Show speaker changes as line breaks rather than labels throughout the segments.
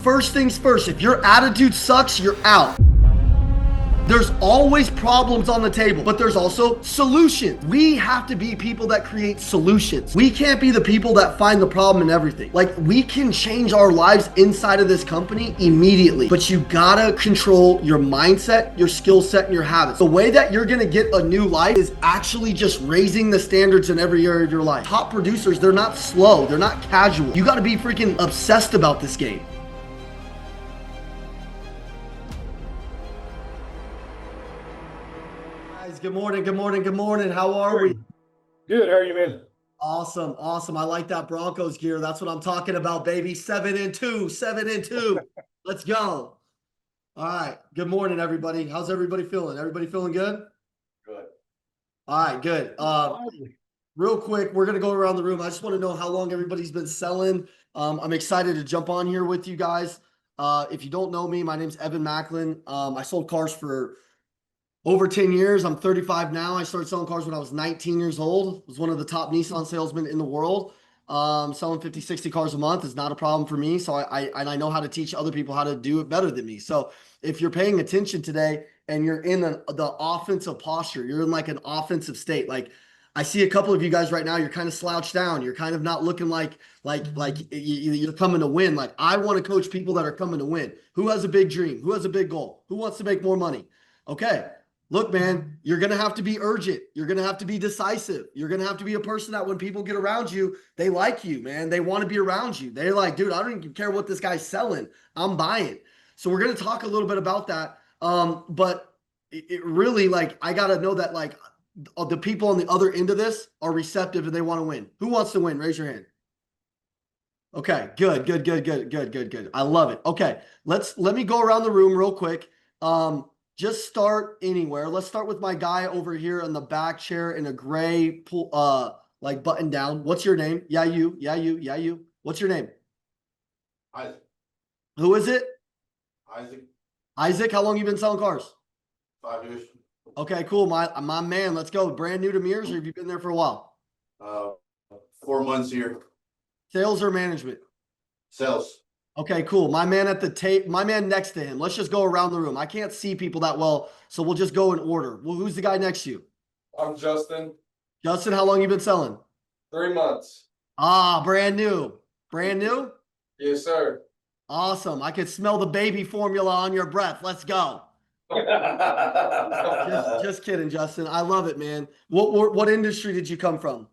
First things first, if your attitude sucks, you're out. There's always problems on the table, but there's also solutions. We have to be people that create solutions. We can't be the people that find the problem in everything. Like, we can change our lives inside of this company immediately, but you gotta control your mindset, your skill set, and your habits. The way that you're gonna get a new life is actually just raising the standards in every area of your life. Top producers, they're not slow, they're not casual. You gotta be freaking obsessed about this game. Good morning, good morning, good morning. How are we?
Good. How are you, man?
Awesome, awesome. I like that Broncos gear. That's what I'm talking about, baby. 7-2, 7-2. Let's go. All right. Good morning, everybody. How's everybody feeling? Everybody feeling good?
Good.
All right, good. Real quick, we're gonna go around the room. I just want to know how long everybody's been selling. I'm excited to jump on here with you guys. If you don't know me, my name's Evan Macklin. I sold cars for over 10 years. I'm 35 now. I started selling cars when I was 19 years old. Was one of the top Nissan salesmen in the world. Selling 50, 60 cars a month is not a problem for me. So I know how to teach other people how to do it better than me. So if you're paying attention today and you're in the offensive posture, you're in like an offensive state. Like, I see a couple of you guys right now, you're kind of slouched down. You're kind of not looking like you're coming to win. Like, I want to coach people that are coming to win. Who has a big dream? Who has a big goal? Who wants to make more money? Okay. Look, man, you're going to have to be urgent. You're going to have to be decisive. You're going to have to be a person that when people get around you, they like you, man. They want to be around you. They're like, dude, I don't even care what this guy's selling. I'm buying. So we're going to talk a little bit about that. But it really, like, I got to know that, like, the people on the other end of this are receptive and they want to win. Who wants to win? Raise your hand. Okay, good. I love it. Okay, let me go around the room real quick. Just start anywhere. Let's start with my guy over here in the back chair in a gray like button down. What's your name? Yeah, you. What's your name?
Isaac.
Who is it?
Isaac.
Isaac, how long you been selling cars?
5 years.
Okay, cool. My man, let's go. Brand new to Mears, or have you been there for a while?
4 months here.
Sales or management?
Sales.
Okay, cool. My man at the tape, my man next to him. Let's just go around the room. I can't see people that well, so we'll just go in order. Well, who's the guy next to you?
I'm Justin.
Justin, how long you been selling?
3 months.
Ah, brand new. Brand new?
Yes, sir.
Awesome. I can smell the baby formula on your breath. Let's go. Just kidding, Justin. I love it, man. What industry did you come from?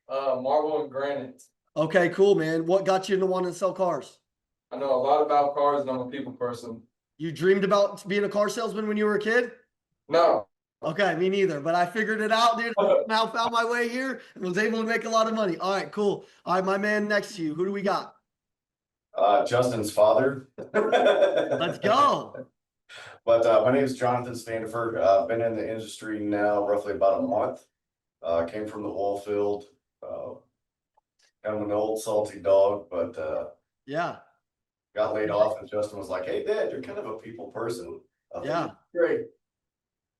Marble and granite.
Okay, cool, man. What got you into wanting to sell cars?
I know a lot about cars and I'm a people person.
You dreamed about being a car salesman when you were a kid?
No.
Okay, me neither, but I figured it out, dude. I now found my way here and was able to make a lot of money. All right, cool. All right, my man next to you. Who do we got?
Justin's father.
Let's go.
But my name is Jonathan Standiford. I've been in the industry now roughly about a month. Came from the oil field. I'm an old salty dog, but
yeah.
Got laid off, and Justin was like, "Hey, Dad, you're kind of a people person."
Yeah.
Great.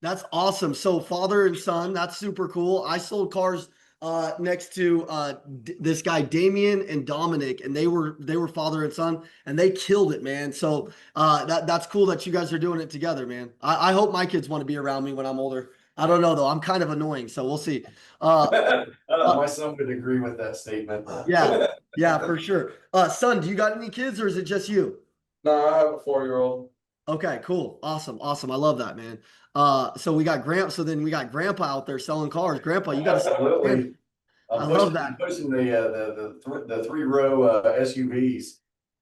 That's awesome. So father and son, that's super cool. I sold cars next to this guy Damien and Dominic, and they were father and son, and they killed it, man. So that's cool that you guys are doing it together, man. I hope my kids want to be around me when I'm older. I don't know though. I'm kind of annoying, so we'll see.
My son would agree with that statement.
Yeah, for sure. Son, do you got any kids or is it just you?
No, I have a 4-year-old.
Okay, cool. Awesome. I love that, man. So we got then we got Grandpa out there selling cars. Grandpa, you got to
Absolutely.
I love that.
Pushing the 3-row SUVs.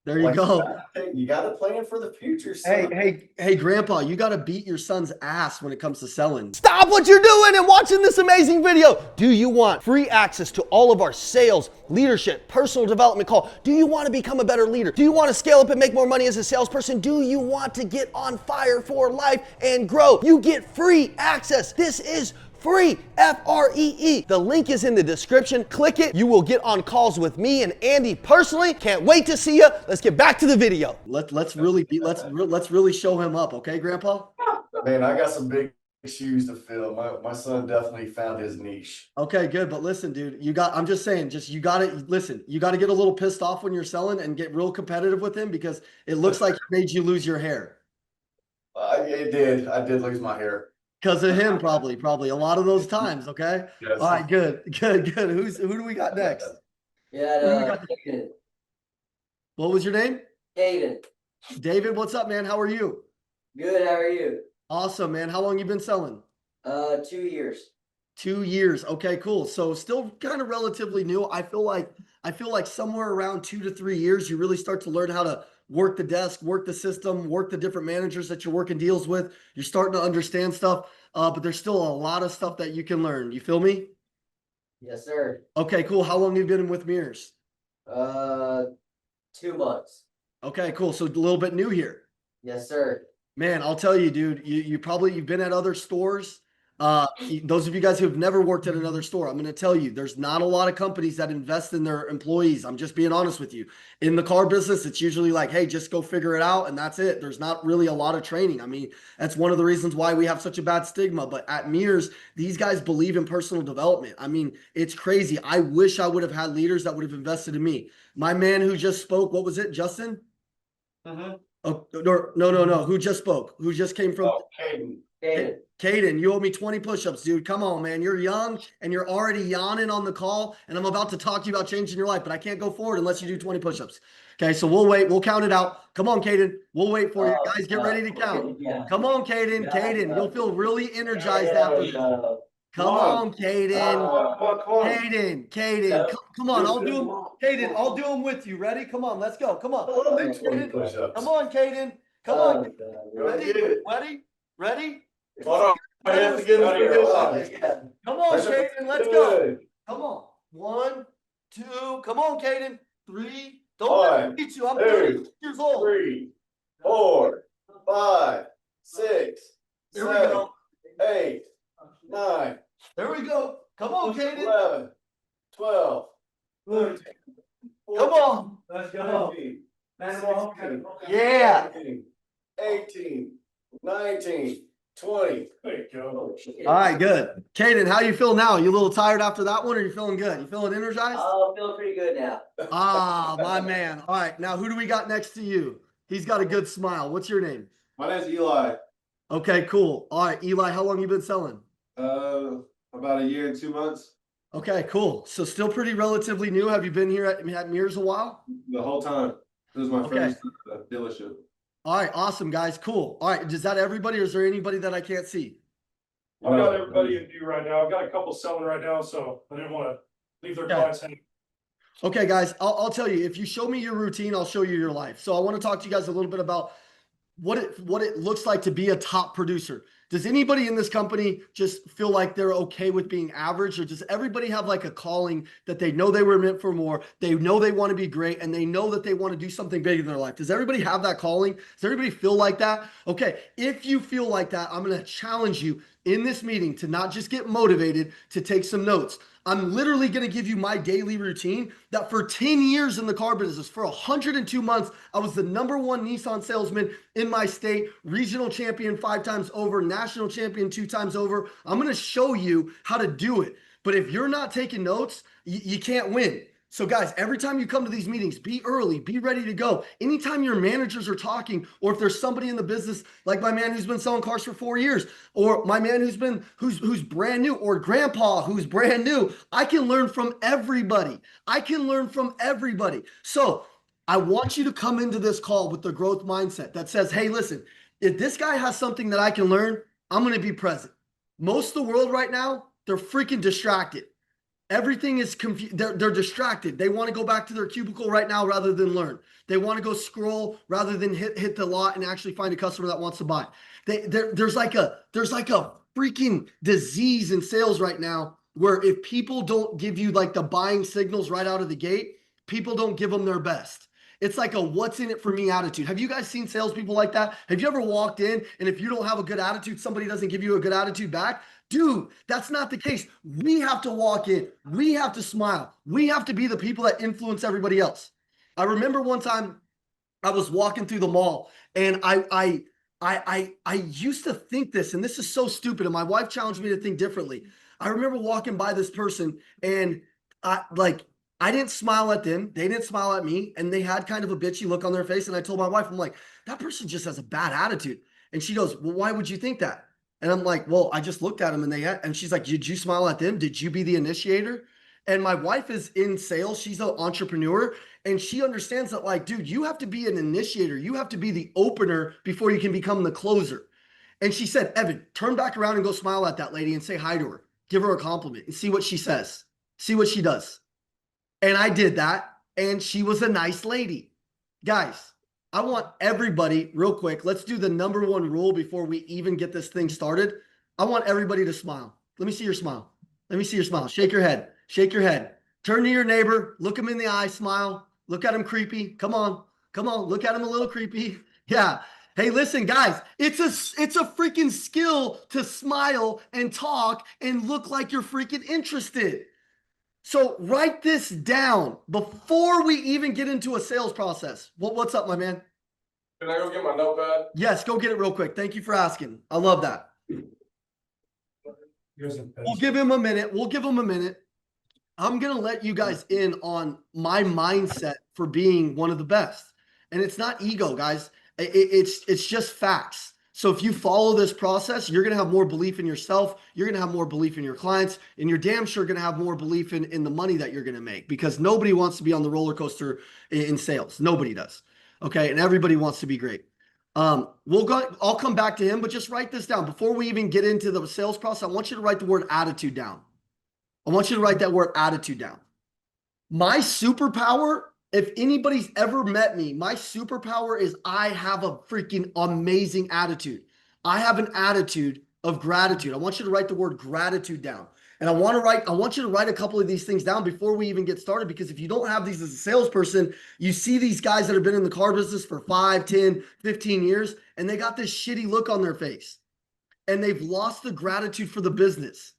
There you go.
You got to plan for the future, son.
Hey, Grandpa, you got to beat your son's ass when it comes to selling. Stop what you're doing and watching this amazing video. Do you want free access to all of our sales, leadership, personal development call? Do you want to become a better leader? Do you want to scale up and make more money as a salesperson? Do you want to get on fire for life and grow? You get free access. This is free, F-R-E-E. The link is in the description. Click it. You will get on calls with me and Andy personally. Can't wait to see you. Let's get back to the video. Let's really show him up, okay, Grandpa?
Man, I got some big shoes to fill. My son definitely found his niche.
Okay, good. But listen, dude, I'm just saying, you got to listen, you got to get a little pissed off when you're selling and get real competitive with him because it looks like he made you lose your hair.
It did. I did lose my hair.
Because of him, probably a lot of those times. Okay.
Yes.
All right, good. Who do we got next?
Yeah,
Who do we got?
Caden.
What was your name?
Caden.
David, what's up, man? How are you?
Good, how are you?
Awesome, man. How long you been selling?
2 years.
2 years. Okay, cool. So still kind of relatively new. I feel like somewhere around 2 to 3 years, you really start to learn how to work the desk, work the system, work the different managers that you're working deals with. You're starting to understand stuff, but there's still a lot of stuff that you can learn. You feel me?
Yes, sir.
Okay, cool. How long have you been with Mirrors?
2 months.
Okay, cool. So a little bit new here.
Yes, sir.
Man, I'll tell you, dude, you've been at other stores. Those of you guys who have never worked at another store, I'm going to tell you, there's not a lot of companies that invest in their employees. I'm just being honest with you. In the car business, it's usually like, hey, just go figure it out. And that's it. There's not really a lot of training. I mean, that's one of the reasons why we have such a bad stigma. But at Mirrors, these guys believe in personal development. I mean, it's crazy. I wish I would have had leaders that would have invested in me. My man who just spoke, what was it, Justin? Oh, no. Who just spoke? Who just came from?
Oh, Caden.
Caden.
Caden, you owe me 20 push-ups, dude. Come on, man. You're young and you're already yawning on the call. And I'm about to talk to you about changing your life, but I can't go forward unless you do 20 push-ups. Okay, so we'll wait. We'll count it out. Come on, Caden. We'll wait for you. Guys, get ready to count.
Yeah.
Come on, Caden. Caden, you'll feel really energized after this. Come on, Caden. Caden. Come on, I'll do them. Caden, I'll do them with you. Ready? Come on, let's go. Come on. Caden. Come on, Caden. Come on. Ready?
Hold on. I have to get him.
Come on, Caden, let's go. Come on. 1, 2. Come on, Caden. 3. Don't let me beat you. I'm 30 years old.
3, 4, 5, 6,
Here we
7,
go.
8, 9,
There we go. Come on, Caden.
11, 12, 13,
Come on.
Let's go. 16,
Yeah.
17, 18, 19, 20. There you go.
All right, good. Caden, how you feel now? You a little tired after that one, or you feeling good? You feeling energized?
Oh, feeling pretty good now.
Ah, my man. All right, now who do we got next to you? He's got a good smile. What's your name?
My name's Eli.
Okay, cool. All right, Eli, how long you been selling?
About a year and 2 months.
Okay, cool. So still pretty relatively new. Have you been here at Mirrors a while?
The whole time. This is my
Okay.
first dealership.
All right, awesome, guys. Cool. All right, is that everybody, or is there anybody that I can't see?
I've got everybody in view right now. I've got a couple selling right now, so I didn't want to leave their
Yeah.
clients hanging.
Okay, guys, I'll tell you, if you show me your routine, I'll show you your life. So I want to talk to you guys a little bit about what it looks like to be a top producer. Does anybody in this company just feel like they're okay with being average, or does everybody have like a calling that they know they were meant for more? They know they want to be great, and they know that they want to do something big in their life. Does everybody have that calling? Does everybody feel like that? Okay, if you feel like that, I'm going to challenge you in this meeting to not just get motivated, to take some notes. I'm literally going to give you my daily routine that for 10 years in the car business, for 102 months, I was the #1 Nissan salesman in my state, regional champion 5 times over, national champion 2 times over. I'm going to show you how to do it. But if you're not taking notes, you can't win. So guys, every time you come to these meetings, be early, be ready to go. Anytime your managers are talking, or if there's somebody in the business, like my man who's been selling cars for 4 years, or my man who's brand new, or grandpa who's brand new, I can learn from everybody. So I want you to come into this call with the growth mindset that says, hey, listen, if this guy has something that I can learn, I'm going to be present. Most of the world right now, they're freaking distracted. Everything is confused. They're distracted. They want to go back to their cubicle right now rather than learn. They want to go scroll rather than hit the lot and actually find a customer that wants to buy. There's like a freaking disease in sales right now where if people don't give you like the buying signals right out of the gate, people don't give them their best. It's like a what's in it for me attitude. Have you guys seen salespeople like that? Have you ever walked in and if you don't have a good attitude, somebody doesn't give you a good attitude back? Dude, that's not the case. We have to walk in. We have to smile. We have to be the people that influence everybody else. I remember one time I was walking through the mall and I I used to think this, and this is so stupid, and my wife challenged me to think differently. I remember walking by this person, and I didn't smile at them, they didn't smile at me, and they had kind of a bitchy look on their face. And I told my wife, I'm like, that person just has a bad attitude. And she goes, well, why would you think that? And I'm like, well, I just looked at them, and she's like, did you smile at them? Did you be the initiator? And my wife is in sales. She's an entrepreneur, and she understands that, like, dude, you have to be an initiator. You have to be the opener before you can become the closer. And she said, Evan, turn back around and go smile at that lady and say hi to her. Give her a compliment and see what she says. See what she does. And I did that, and she was a nice lady. Guys, I want everybody, real quick, let's do the number one rule before we even get this thing started. I want everybody to smile. Let me see your smile. Let me see your smile. Shake your head. Shake your head. Turn to your neighbor. Look him in the eye. Smile. Look at him creepy. Come on. Come on. Look at him a little creepy. Yeah. Hey, listen, guys, it's a freaking skill to smile and talk and look like you're freaking interested. So write this down before we even get into a sales process. What's up, my man?
Can I go get my notepad?
Yes, go get it real quick. Thank you for asking. I love that. We'll give him a minute. We'll give him a minute. I'm going to let you guys in on my mindset for being one of the best. And it's not ego, guys. It's just facts. So if you follow this process, you're going to have more belief in yourself. You're going to have more belief in your clients, and you're damn sure going to have more belief in the money that you're going to make, because nobody wants to be on the roller coaster in sales. Nobody does. Okay. And everybody wants to be great. I'll come back to him, but just write this down. Before we even get into the sales process, I want you to write the word attitude down. I want you to write that word attitude down. My superpower, if anybody's ever met me, my superpower is I have a freaking amazing attitude. I have an attitude of gratitude. I want you to write the word gratitude down. And I want you to write a couple of these things down before we even get started, because if you don't have these as a salesperson, you see these guys that have been in the car business for 5, 10, 15 years, and they got this shitty look on their face, and they've lost the gratitude for the business.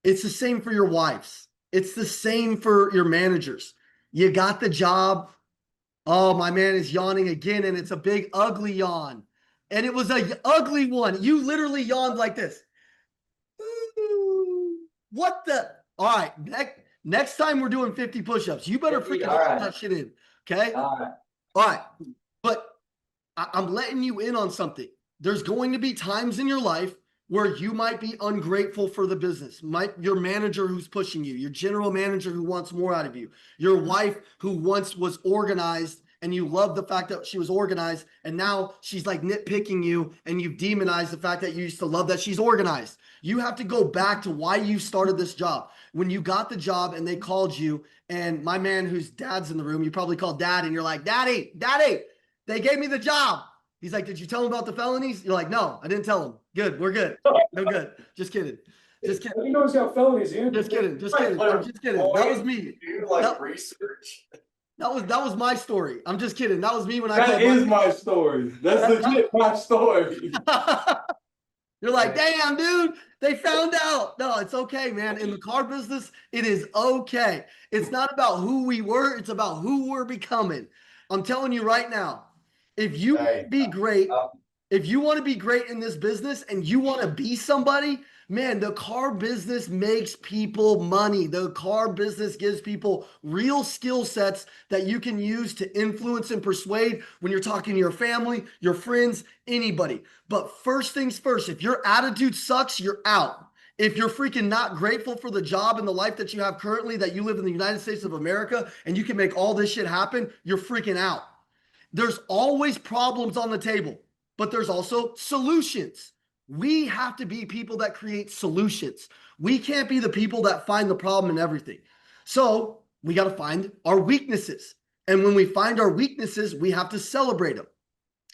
It's the same for your wives. It's the same for your managers. You got the job. Oh, my man is yawning again, and it's a big, ugly yawn. And it was an ugly one. You literally yawned like this. What the? All right. Next time we're doing 50 push-ups, you better freaking hold that shit in. Okay? All right. But I'm letting you in on something. There's going to be times in your life where you might be ungrateful for the business. Your manager who's pushing you, your general manager who wants more out of you, your wife who once was organized and you love the fact that she was organized, and now she's like nitpicking you, and you've demonized the fact that you used to love that she's organized. You have to go back to why you started this job. When you got the job and they called you, and my man whose dad's in the room, you probably called dad, and you're like, Daddy, they gave me the job. He's like, did you tell him about the felonies? You're like, no, I didn't tell him. Good, we're good. No good. Just kidding. Just kidding.
He knows he's got felonies, yeah.
Just kidding. Just kidding. I'm just kidding. That was me.
You like research.
That was my story. I'm just kidding. That was me when I
That is my story. That's legit my story.
You're like, damn, dude, they found out. No, it's okay, man. In the car business, it is okay. It's not about who we were. It's about who we're becoming. I'm telling you right now, if you want to be great, if you want to be great in this business and you want to be somebody, man, the car business makes people money. The car business gives people real skill sets that you can use to influence and persuade when you're talking to your family, your friends, anybody. But first things first, if your attitude sucks, you're out. If you're freaking not grateful for the job and the life that you have currently, that you live in the United States of America and you can make all this shit happen, you're freaking out. There's always problems on the table, but there's also solutions. We have to be people that create solutions. We can't be the people that find the problem in everything. So we got to find our weaknesses. And when we find our weaknesses, we have to celebrate them.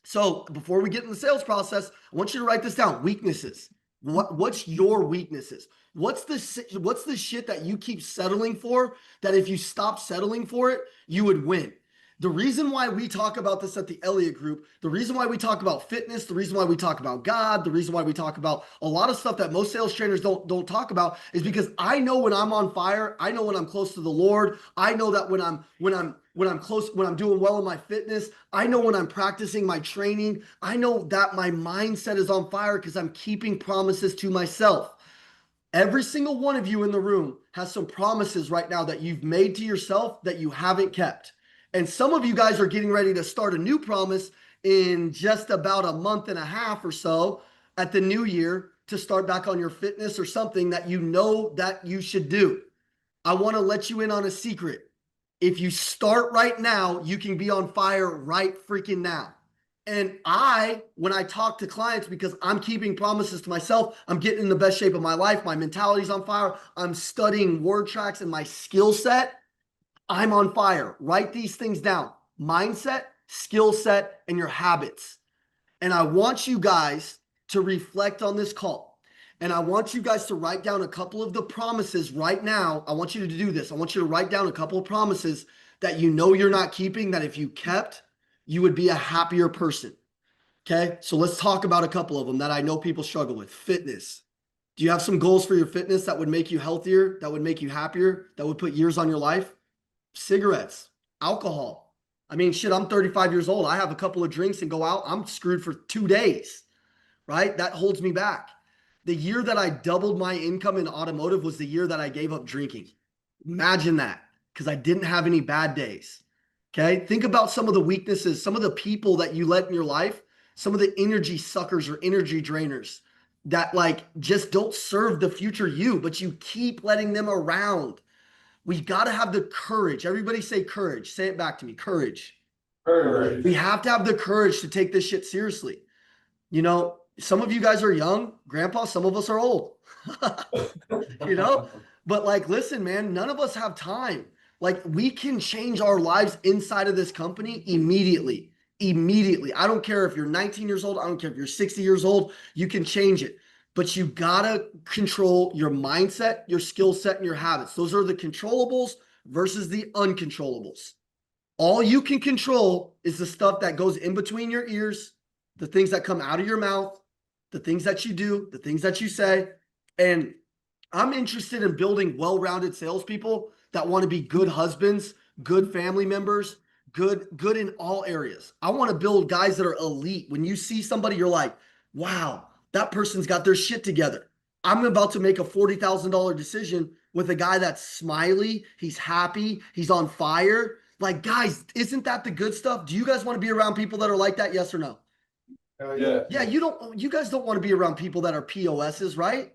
So before we get in the sales process, I want you to write this down. Weaknesses. What's your weaknesses? What's the shit that you keep settling for, that if you stop settling for it, you would win? The reason why we talk about this at the Elliott Group, the reason why we talk about fitness, the reason why we talk about God, the reason why we talk about a lot of stuff that most sales trainers don't talk about is because I know when I'm on fire, I know when I'm close to the Lord. I know that when I'm doing well in my fitness, I know when I'm practicing my training, I know that my mindset is on fire because I'm keeping promises to myself. Every single one of you in the room has some promises right now that you've made to yourself that you haven't kept. And some of you guys are getting ready to start a new promise in just about a month and a half or so at the new year to start back on your fitness or something that you know that you should do. I want to let you in on a secret. If you start right now, you can be on fire right freaking now. And when I talk to clients, because I'm keeping promises to myself, I'm getting in the best shape of my life. My mentality's on fire. I'm studying word tracks and my skill set. I'm on fire. Write these things down. Mindset, skill set, and your habits. And I want you guys to reflect on this call. And I want you guys to write down a couple of the promises right now. I want you to do this. I want you to write down a couple of promises that you know you're not keeping, that if you kept, you would be a happier person. Okay, so let's talk about a couple of them that I know people struggle with. Fitness. Do you have some goals for your fitness that would make you healthier, that would make you happier, that would put years on your life? Cigarettes, alcohol. I mean, shit, I'm 35 years old. I have a couple of drinks and go out. I'm screwed for 2 days, right? That holds me back. The year that I doubled my income in automotive was the year that I gave up drinking. Imagine that, because I didn't have any bad days. Okay, think about some of the weaknesses, some of the people that you let in your life, some of the energy suckers or energy drainers that like just don't serve the future you, but you keep letting them around. We got to have the courage. Everybody say courage. Say it back to me. Courage.
Courage.
We have to have the courage to take this shit seriously. You know, some of you guys are young, grandpa, some of us are old, you know, but like, listen, man, none of us have time. Like we can change our lives inside of this company immediately. Immediately. I don't care if you're 19 years old. I don't care if you're 60 years old. You can change it. But you gotta control your mindset, your skill set, and your habits. Those are the controllables versus the uncontrollables. All you can control is the stuff that goes in between your ears, the things that come out of your mouth, the things that you do, the things that you say. And I'm interested in building well-rounded salespeople that want to be good husbands, good family members, good in all areas. I want to build guys that are elite. When you see somebody, you're like, wow, that person's got their shit together. I'm about to make a $40,000 decision with a guy that's smiley, he's happy, he's on fire. Like, guys, isn't that the good stuff? Do you guys want to be around people that are like that? Yes or no?
Yeah.
Yeah, you guys don't want to be around people that are POSs, right?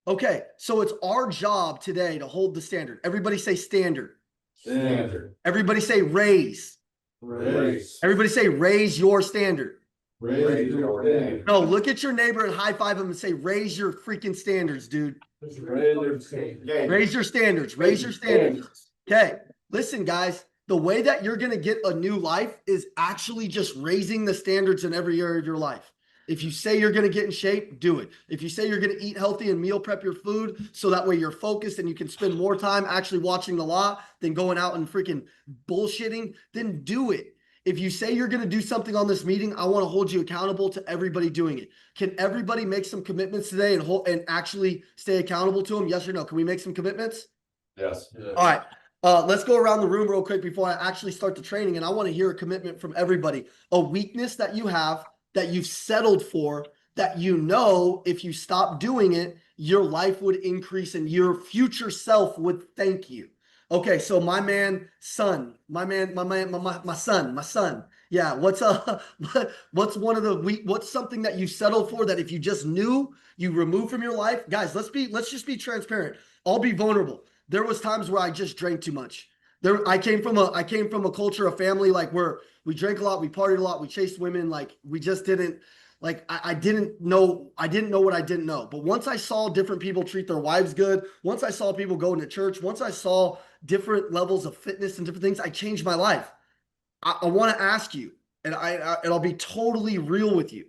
Okay, so it's our job today to hold the standard. Everybody say standard.
Standard.
Everybody say raise.
Raise.
Everybody say raise your standard.
Raise your standard.
No, look at your neighbor and high five him and say, raise your freaking standards, dude.
Raise your standard.
Raise your standards. Raise your standards. Okay, listen, guys. The way that you're going to get a new life is actually just raising the standards in every area of your life. If you say you're going to get in shape, do it. If you say you're going to eat healthy and meal prep your food so that way you're focused and you can spend more time actually watching the law than going out and freaking bullshitting, then do it. If you say you're going to do something on this meeting, I want to hold you accountable to everybody doing it. Can everybody make some commitments today and actually stay accountable to them? Yes or no? Can we make some commitments?
Yes.
All right. Let's go around the room real quick before I actually start the training. And I want to hear a commitment from everybody. A weakness that you have, that you've settled for, that you know if you stop doing it, your life would increase and your future self would thank you. Okay, so my son. Yeah, what's something that you settled for that if you just knew you removed from your life? Guys, let's just be transparent. I'll be vulnerable. There was times where I just drank too much. I came from a culture, a family like where we drank a lot, we partied a lot, we chased women, like we just didn't like I didn't know what I didn't know. But once I saw different people treat their wives good, once I saw people go into church, once I saw different levels of fitness and different things, I changed my life. I want to ask you, and I'll be totally real with you.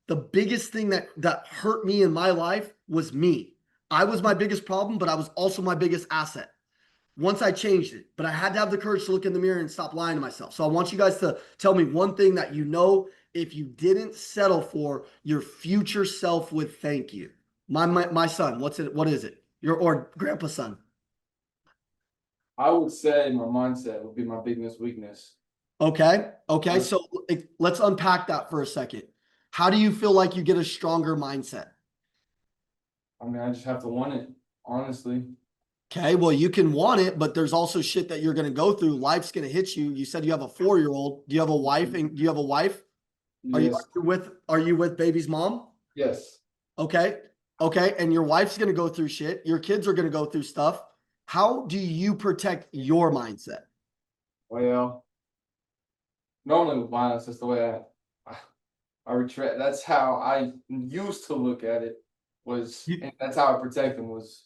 The biggest thing that hurt me in my life was me. I was my biggest problem, but I was also my biggest asset. once I changed it, but I had to have the courage to look in the mirror and stop lying to myself. So I want you guys to tell me one thing that you know, if you didn't settle for, your future self would thank you. My son, what is it? Or grandpa's son.
I would say my mindset would be my biggest weakness.
Okay. So let's unpack that for a second. How do you feel like you get a stronger mindset?
I mean, I just have to want it, honestly.
Okay, well, you can want it, but there's also shit that you're going to go through. Life's going to hit you. You said you have a 4-year-old. Do you have a wife? And do you have a wife?
Yes.
Are you with baby's mom?
Yes.
Okay. And your wife's going to go through shit. Your kids are going to go through stuff. How do you protect your mindset?
Well, normally with violence, that's the way I retreat. That's how I used to look at it. And that's how I protect them was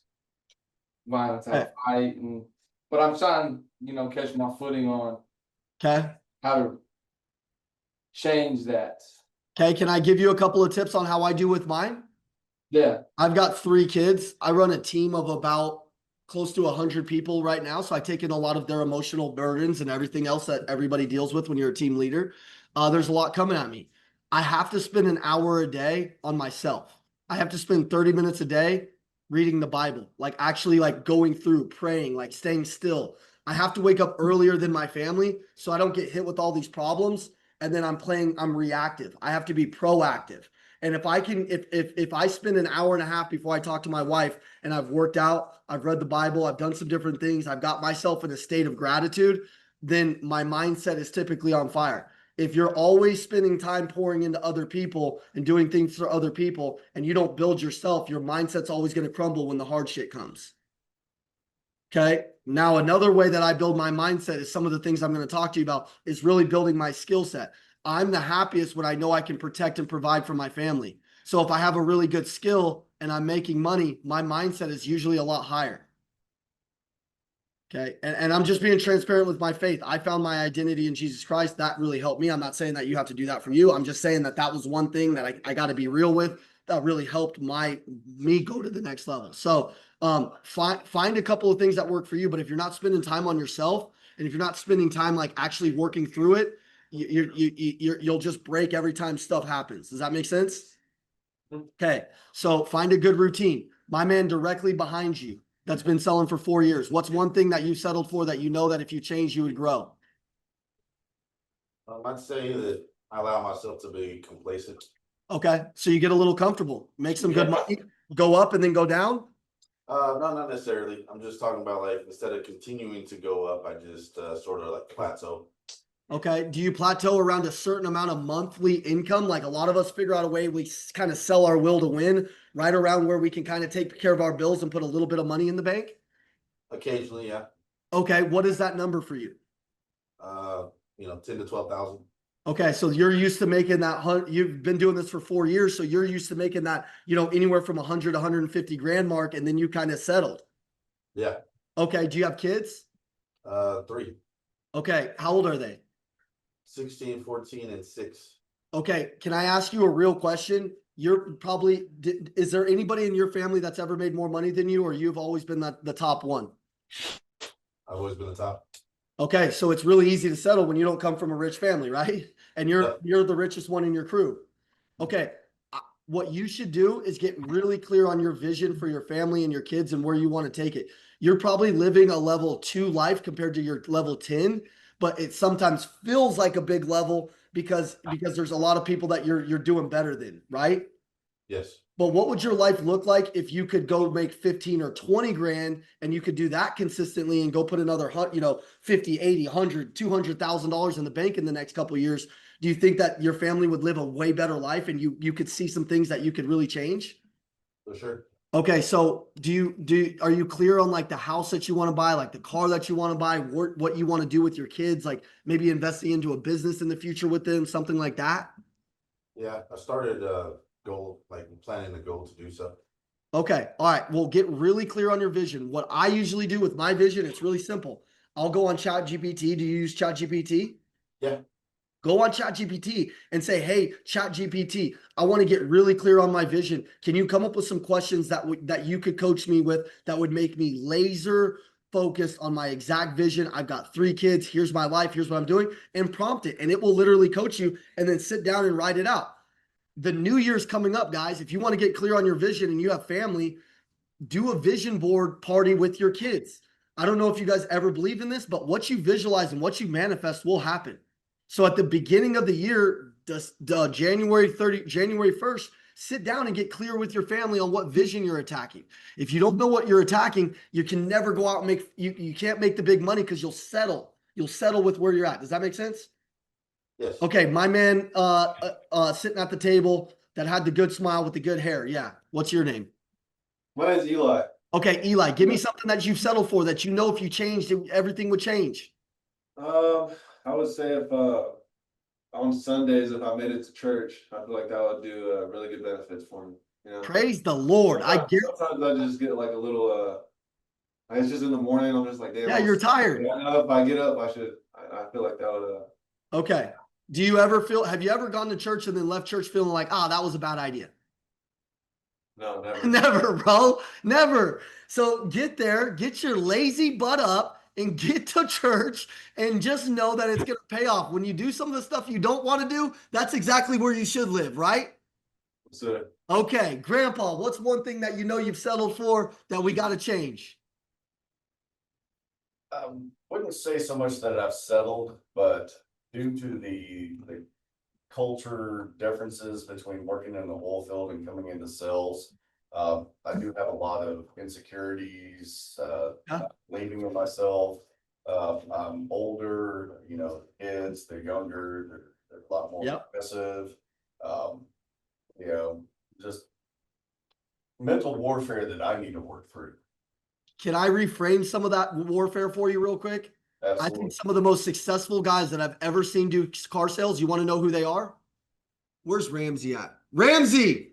violence. I fight, but I'm trying, catch my footing on
Okay.
how to change that.
Okay. Can I give you a couple of tips on how I do with mine?
Yeah.
I've got 3 kids. I run a team of about close to 100 people right now. So I take in a lot of their emotional burdens and everything else that everybody deals with when you're a team leader. There's a lot coming at me. I have to spend an hour a day on myself. I have to spend 30 minutes a day reading the Bible, like actually like going through, praying, like staying still. I have to wake up earlier than my family so I don't get hit with all these problems. And then I'm reactive. I have to be proactive. And if I spend an hour and a half before I talk to my wife and I've worked out, I've read the Bible, I've done some different things, I've got myself in a state of gratitude, then my mindset is typically on fire. If you're always spending time pouring into other people and doing things for other people and you don't build yourself, your mindset's always going to crumble when the hard shit comes. Okay. Now, another way that I build my mindset is some of the things I'm going to talk to you about is really building my skill set. I'm the happiest when I know I can protect and provide for my family. So if I have a really good skill and I'm making money, my mindset is usually a lot higher. Okay. And I'm just being transparent with my faith. I found my identity in Jesus Christ. That really helped me. I'm not saying that you have to do that for you. I'm just saying that was one thing that I got to be real with that really helped me go to the next level. So find a couple of things that work for you. But if you're not spending time on yourself and if you're not spending time like actually working through it, you'll just break every time stuff happens. Does that make sense? Okay. So find a good routine. My man directly behind you that's been selling for 4 years. What's one thing that you settled for that you know that if you change, you would grow?
I'd say that I allow myself to be complacent.
Okay. So you get a little comfortable, make some good money, go up and then go down?
No, not necessarily. I'm just talking about like instead of continuing to go up, I just sort of like plateau.
Okay. Do you plateau around a certain amount of monthly income? Like a lot of us figure out a way we kind of sell our will to win right around where we can kind of take care of our bills and put a little bit of money in the bank?
Occasionally, yeah.
Okay. What is that number for you?
10 to 12,000.
Okay. So you're used to making that, you've been doing this for 4 years. So you're used to making that, anywhere from 100 to 150 grand mark. And then you kind of settled.
Yeah.
Okay. Do you have kids?
3.
Okay. How old are they?
16, 14, and 6.
Okay. Can I ask you a real question? Is there anybody in your family that's ever made more money than you, or you've always been the top one?
I've always been the top.
Okay. So it's really easy to settle when you don't come from a rich family, right? And you're the richest one in your crew. Okay. What you should do is get really clear on your vision for your family and your kids and where you want to take it. You're probably living a level 2 life compared to your level 10, but it sometimes feels like a big level because there's a lot of people that you're doing better than, right?
Yes.
But what would your life look like if you could go make 15 or 20 grand and you could do that consistently and go put another 50, 80, 100, $200,000 in the bank in the next couple of years? Do you think that your family would live a way better life and you could see some things that you could really change?
For sure.
Okay. So are you clear on like the house that you want to buy, like the car that you want to buy, what you want to do with your kids, like maybe investing into a business in the future with them, something like that?
Yeah. I started planning a goal to do so.
Okay. All right. Well, get really clear on your vision. What I usually do with my vision, it's really simple. I'll go on ChatGPT. Do you use ChatGPT?
Yeah.
Go on ChatGPT and say, hey, ChatGPT, I want to get really clear on my vision. Can you come up with some questions that you could coach me with that would make me laser focused on my exact vision. I've got 3 kids. Here's my life. Here's what I'm doing, and prompt it. And it will literally coach you and then sit down and write it out. The new year's coming up, guys. If you want to get clear on your vision and you have family, do a vision board party with your kids. I don't know if you guys ever believe in this, but what you visualize and what you manifest will happen. So at the beginning of the year, January 1st, sit down and get clear with your family on what vision you're attacking. If you don't know what you're attacking, you can never go out and make, you can't make the big money because you'll settle. You'll settle with where you're at. Does that make sense?
Yes.
Okay, my man sitting at the table that had the good smile with the good hair. Yeah. What's your name?
My name's Eli.
Okay, Eli, give me something that you've settled for that you know if you changed, everything would change.
I would say if on Sundays, if I made it to church, I feel like that would do really good benefits for me. You know?
Praise the Lord. I get
Sometimes I just get like a little it's just in the morning, I'm just like, damn.
Yeah, you're tired.
I know if I get up, I feel like that would
Okay. Have you ever gone to church and then left church feeling like, that was a bad idea?
no, never.
Never, bro. Never. So get there, get your lazy butt up and get to church and just know that it's going to pay off. When you do some of the stuff you don't want to do, that's exactly where you should live, right?
So,
Okay. Grandpa, what's one thing that you know you've settled for that we got to change?
Wouldn't say so much that I've settled, but due to the culture differences between working in the oil field and coming into sales, I do have a lot of insecurities, believing in myself. I'm older, kids, they're younger, they're a lot more aggressive. Just mental warfare that I need to work through.
Can I reframe some of that warfare for you real quick?
Absolutely.
I think some of the most successful guys that I've ever seen do car sales, you want to know who they are? Where's Ramsey at? Ramsey!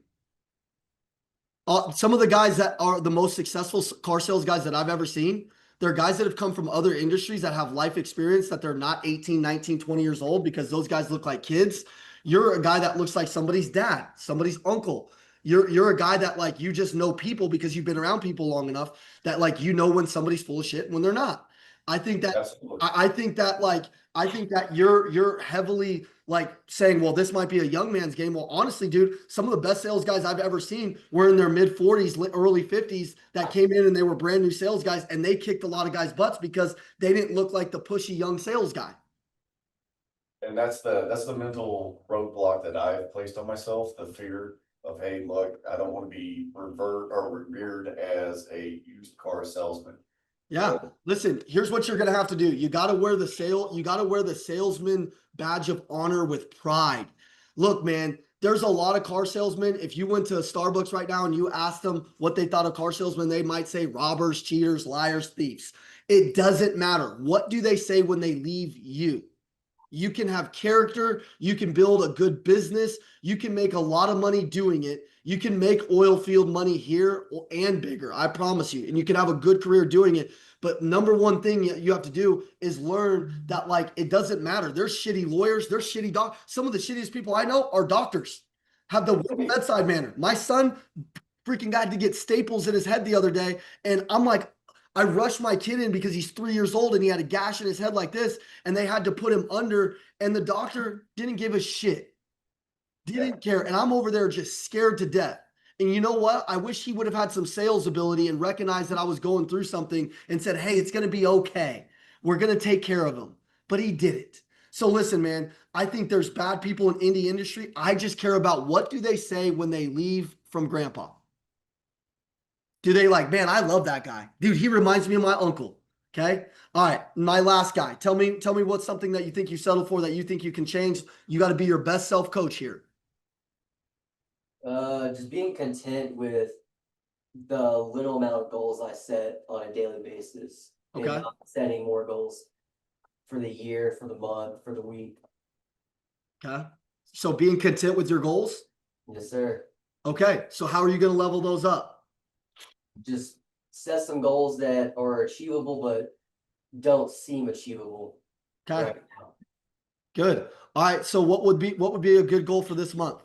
Some of the guys that are the most successful car sales guys that I've ever seen, they're guys that have come from other industries that have life experience, that they're not 18, 19, 20 years old, because those guys look like kids. You're a guy that looks like somebody's dad, somebody's uncle. You're a guy that like, you just know people because you've been around people long enough that like, you know when somebody's full of shit and when they're not. I think that I think that you're heavily like saying, well, this might be a young man's game. Well, honestly, dude, some of the best sales guys I've ever seen were in their mid 40s, early 50s that came in and they were brand new sales guys, and they kicked a lot of guys' butts because they didn't look like the pushy young sales guy.
And that's the mental roadblock that I've placed on myself, the fear of, hey, look, I don't want to be revered as a used car salesman.
Yeah. Listen, here's what you're going to have to do. You got to wear the salesman badge of honor with pride. Look, man, there's a lot of car salesmen. If you went to Starbucks right now and you asked them what they thought of car salesmen, they might say robbers, cheaters, liars, thieves. It doesn't matter. What do they say when they leave you? You can have character. You can build a good business. You can make a lot of money doing it. You can make oil field money here and bigger. I promise you. And you can have a good career doing it. But number one thing you have to do is learn that, like, it doesn't matter. There's shitty lawyers. There's shitty doctors. Some of the shittiest people I know are doctors. Have the bedside manner. My son freaking got to get staples in his head the other day. And I'm like, I rushed my kid in because he's 3 years old and he had a gash in his head like this, and they had to put him under, and the doctor didn't give a shit. Didn't care. And I'm over there just scared to death. And you know what? I wish he would have had some sales ability and recognized that I was going through something and said, hey, it's going to be okay. We're going to take care of him. But he didn't. So listen, man, I think there's bad people in indie industry. I just care about what do they say when they leave from grandpa. Do they like, man, I love that guy. Dude, he reminds me of my uncle. Okay. All right. My last guy. Tell me what's something that you think you settled for that you think you can change. You got to be your best self coach here.
Just being content with the little amount of goals I set on a daily basis.
Okay.
And not setting more goals for the year, for the month, for the week.
Okay. So being content with your goals.
Yes, sir.
Okay. So how are you going to level those up?
Just set some goals that are achievable, but don't seem achievable.
Okay.
Right now.
Good. All right. So what would be a good goal for this month?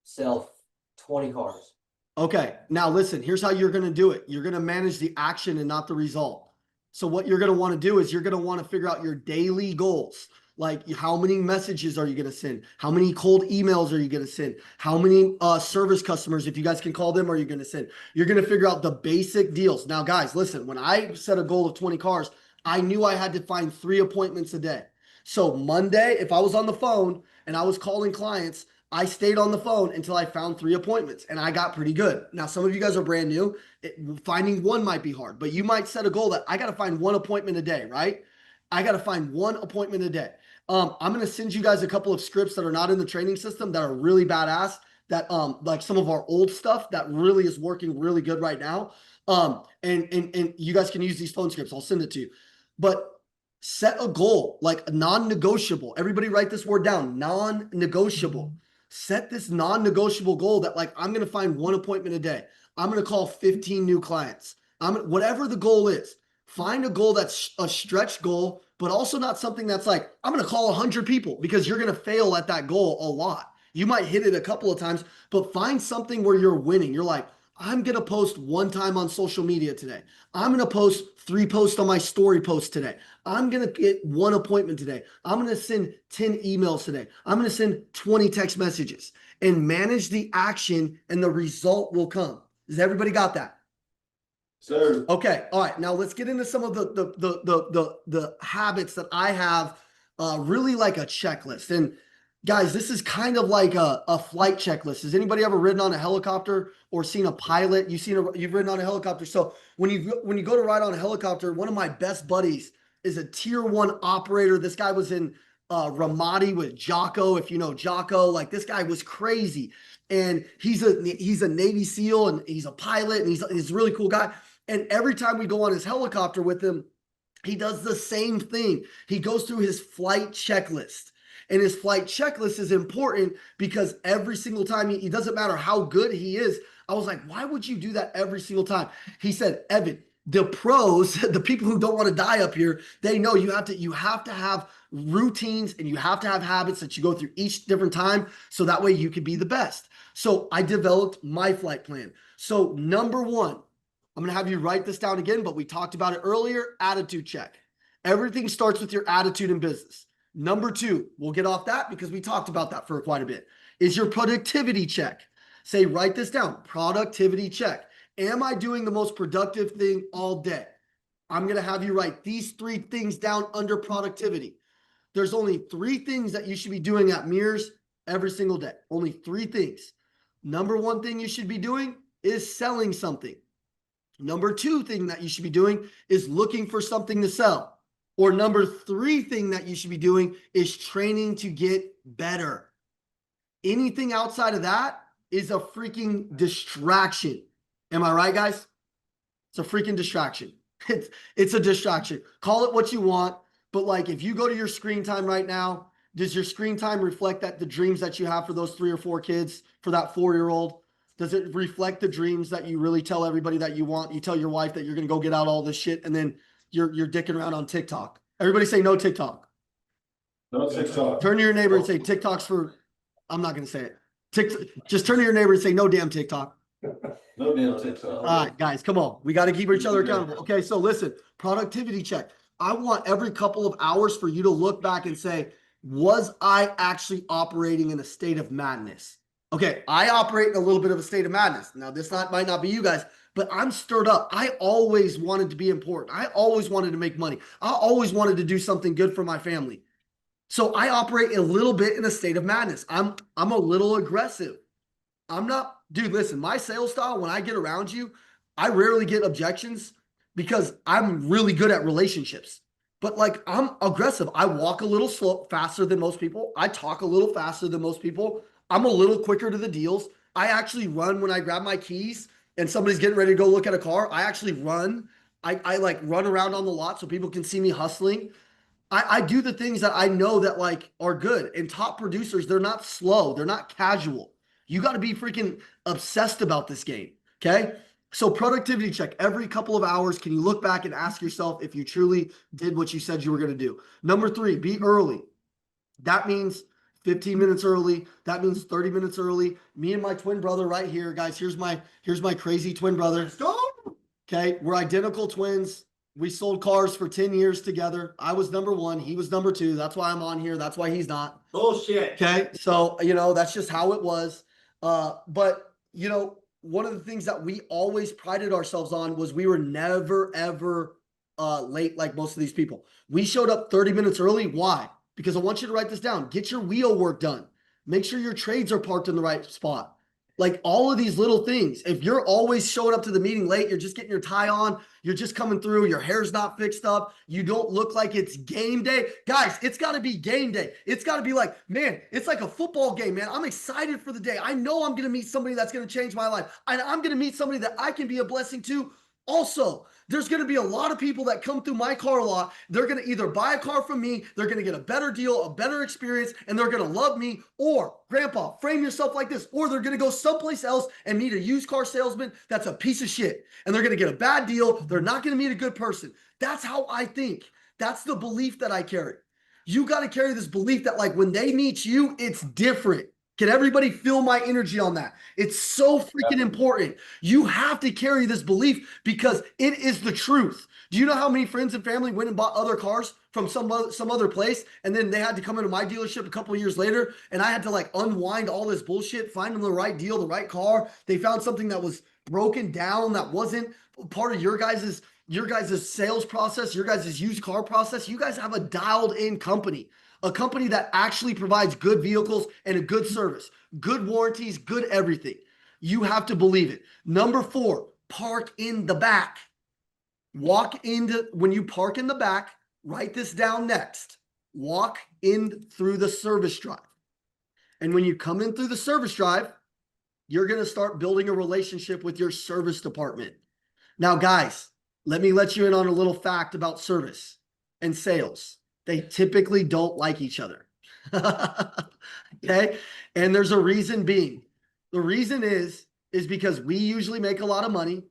Sell 20 cars.
Okay, now listen, here's how you're going to do it. You're going to manage the action and not the result. So what you're going to want to do is you're going to want to figure out your daily goals. Like how many messages are you going to send? How many cold emails are you going to send? How many service customers, if you guys can call them, are you going to send? You're going to figure out the basic deals. Now, guys, listen, when I set a goal of 20 cars, I knew I had to find 3 appointments a day. So Monday, if I was on the phone and I was calling clients, I stayed on the phone until I found 3 appointments and I got pretty good. Now, some of you guys are brand new. Finding one might be hard, but you might set a goal that I got to find 1 appointment a day, right? I got to find 1 appointment a day. I'm going to send you guys a couple of scripts that are not in the training system that are really badass, that like some of our old stuff that really is working really good right now. And you guys can use these phone scripts. I'll send it to you. But set a goal, like a non-negotiable. Everybody write this word down, non-negotiable. Set this non-negotiable goal that like, I'm going to find 1 appointment a day. I'm going to call 15 new clients. Whatever the goal is, find a goal that's a stretch goal, but also not something that's like, I'm going to call 100 people, because you're going to fail at that goal a lot. You might hit it a couple of times, but find something where you're winning. You're like, I'm going to post 1 time on social media today. I'm going to post 3 posts on my story post today. I'm going to get 1 appointment today. I'm going to send 10 emails today. I'm going to send 20 text messages, and manage the action, and the result will come. Does everybody got that?
Sir.
Okay. All right. Now let's get into some of the habits that I have, really like a checklist. And guys, this is kind of like a flight checklist. Has anybody ever ridden on a helicopter or seen a pilot? You've ridden on a helicopter. So when you go to ride on a helicopter, one of my best buddies is a tier 1 operator. This guy was in Ramadi with Jocko. If you know Jocko, like this guy was crazy. And he's a Navy SEAL, and he's a pilot, and he's a really cool guy. And every time we go on his helicopter with him, he does the same thing. He goes through his flight checklist. And his flight checklist is important because every single time, it doesn't matter how good he is. I was like, why would you do that every single time? He said, Evan, the pros, the people who don't want to die up here, they know you have to have routines, and you have to have habits that you go through each different time, so that way you can be the best. So I developed my flight plan. So number 1, I'm going to have you write this down again, but we talked about it earlier, attitude check. Everything starts with your attitude in business. Number 2, we'll get off that because we talked about that for quite a bit, is your productivity check. Say, write this down, productivity check. Am I doing the most productive thing all day? I'm going to have you write these 3 things down under productivity. There's only 3 things that you should be doing at Mears every single day. Only 3 things. Number 1 thing you should be doing is selling something. Number 2 thing that you should be doing is looking for something to sell. Or number 3 thing that you should be doing is training to get better. Anything outside of that is a freaking distraction. Am I right, guys? It's a freaking distraction. It's a distraction. Call it what you want. But like, if you go to your screen time right now, does your screen time reflect that the dreams that you have for those 3 or 4 kids, for that 4-year-old? Does it reflect the dreams that you really tell everybody that you want? You tell your wife that you're going to go get out all this shit, and then you're dicking around on TikTok. Everybody say no TikTok.
No TikTok.
Turn to your neighbor and say TikTok's for, I'm not going to say it. Just turn to your neighbor and say no damn TikTok.
No damn TikTok.
All right, guys, come on. We got to keep each other accountable. Okay, so listen, productivity check. I want every couple of hours for you to look back and say, was I actually operating in a state of madness? Okay, I operate in a little bit of a state of madness. Now, might not be you guys, but I'm stirred up. I always wanted to be important. I always wanted to make money. I always wanted to do something good for my family. So I operate a little bit in a state of madness. I'm a little aggressive. I'm not, dude, listen, my sales style, when I get around you, I rarely get objections because I'm really good at relationships. But like, I'm aggressive. I walk a little slow, faster than most people. I talk a little faster than most people. I'm a little quicker to the deals. I actually run when I grab my keys and somebody's getting ready to go look at a car. I actually run. I like run around on the lot so people can see me hustling. I do the things that I know that like are good. And top producers, they're not slow. They're not casual. You got to be freaking obsessed about this game. Okay. So productivity check every couple of hours. Can you look back and ask yourself if you truly did what you said you were going to do? Number 3, be early. That means 15 minutes early. That means 30 minutes early. Me and my twin brother right here, guys. Here's my crazy twin brother. Let's go. Okay, we're identical twins. We sold cars for 10 years together. I was number 1. He was number 2. That's why I'm on here. That's why he's not.
Bullshit.
Okay, so that's just how it was. But one of the things that we always prided ourselves on was we were never ever late like most of these people. We showed up 30 minutes early. Why? Because I want you to write this down. Get your wheel work done. Make sure your trades are parked in the right spot. Like all of these little things. If you're always showing up to the meeting late, you're just getting your tie on, you're just coming through, your hair's not fixed up, you don't look like it's game day. Guys, it's got to be game day. It's got to be like, man, it's like a football game, man. I'm excited for the day. I know I'm going to meet somebody that's going to change my life. And I'm going to meet somebody that I can be a blessing to. Also, there's going to be a lot of people that come through my car lot. They're going to either buy a car from me, they're going to get a better deal, a better experience, and they're going to love me. Or, grandpa, frame yourself like this. Or they're going to go someplace else and meet a used car salesman that's a piece of shit. And they're going to get a bad deal. They're not going to meet a good person. That's how I think. That's the belief that I carry. You got to carry this belief that like when they meet you, it's different. Can everybody feel my energy on that? It's so freaking important. You have to carry this belief because it is the truth. Do you know how many friends and family went and bought other cars from some other place, and then they had to come into my dealership a couple of years later, and I had to like unwind all this bullshit, find them the right deal, the right car. They found something that was broken down, that wasn't part of your guys' sales process, your guys' used car process. You guys have a dialed in company. A company that actually provides good vehicles and a good service, good warranties, good everything. You have to believe it. Number 4, park in the back. When you park in the back, write this down next. Walk in through the service drive. And when you come in through the service drive, you're going to start building a relationship with your service department. Now, guys, let me let you in on a little fact about service and sales. They typically don't like each other. Okay. And there's a reason being. The reason is because we usually make a lot of money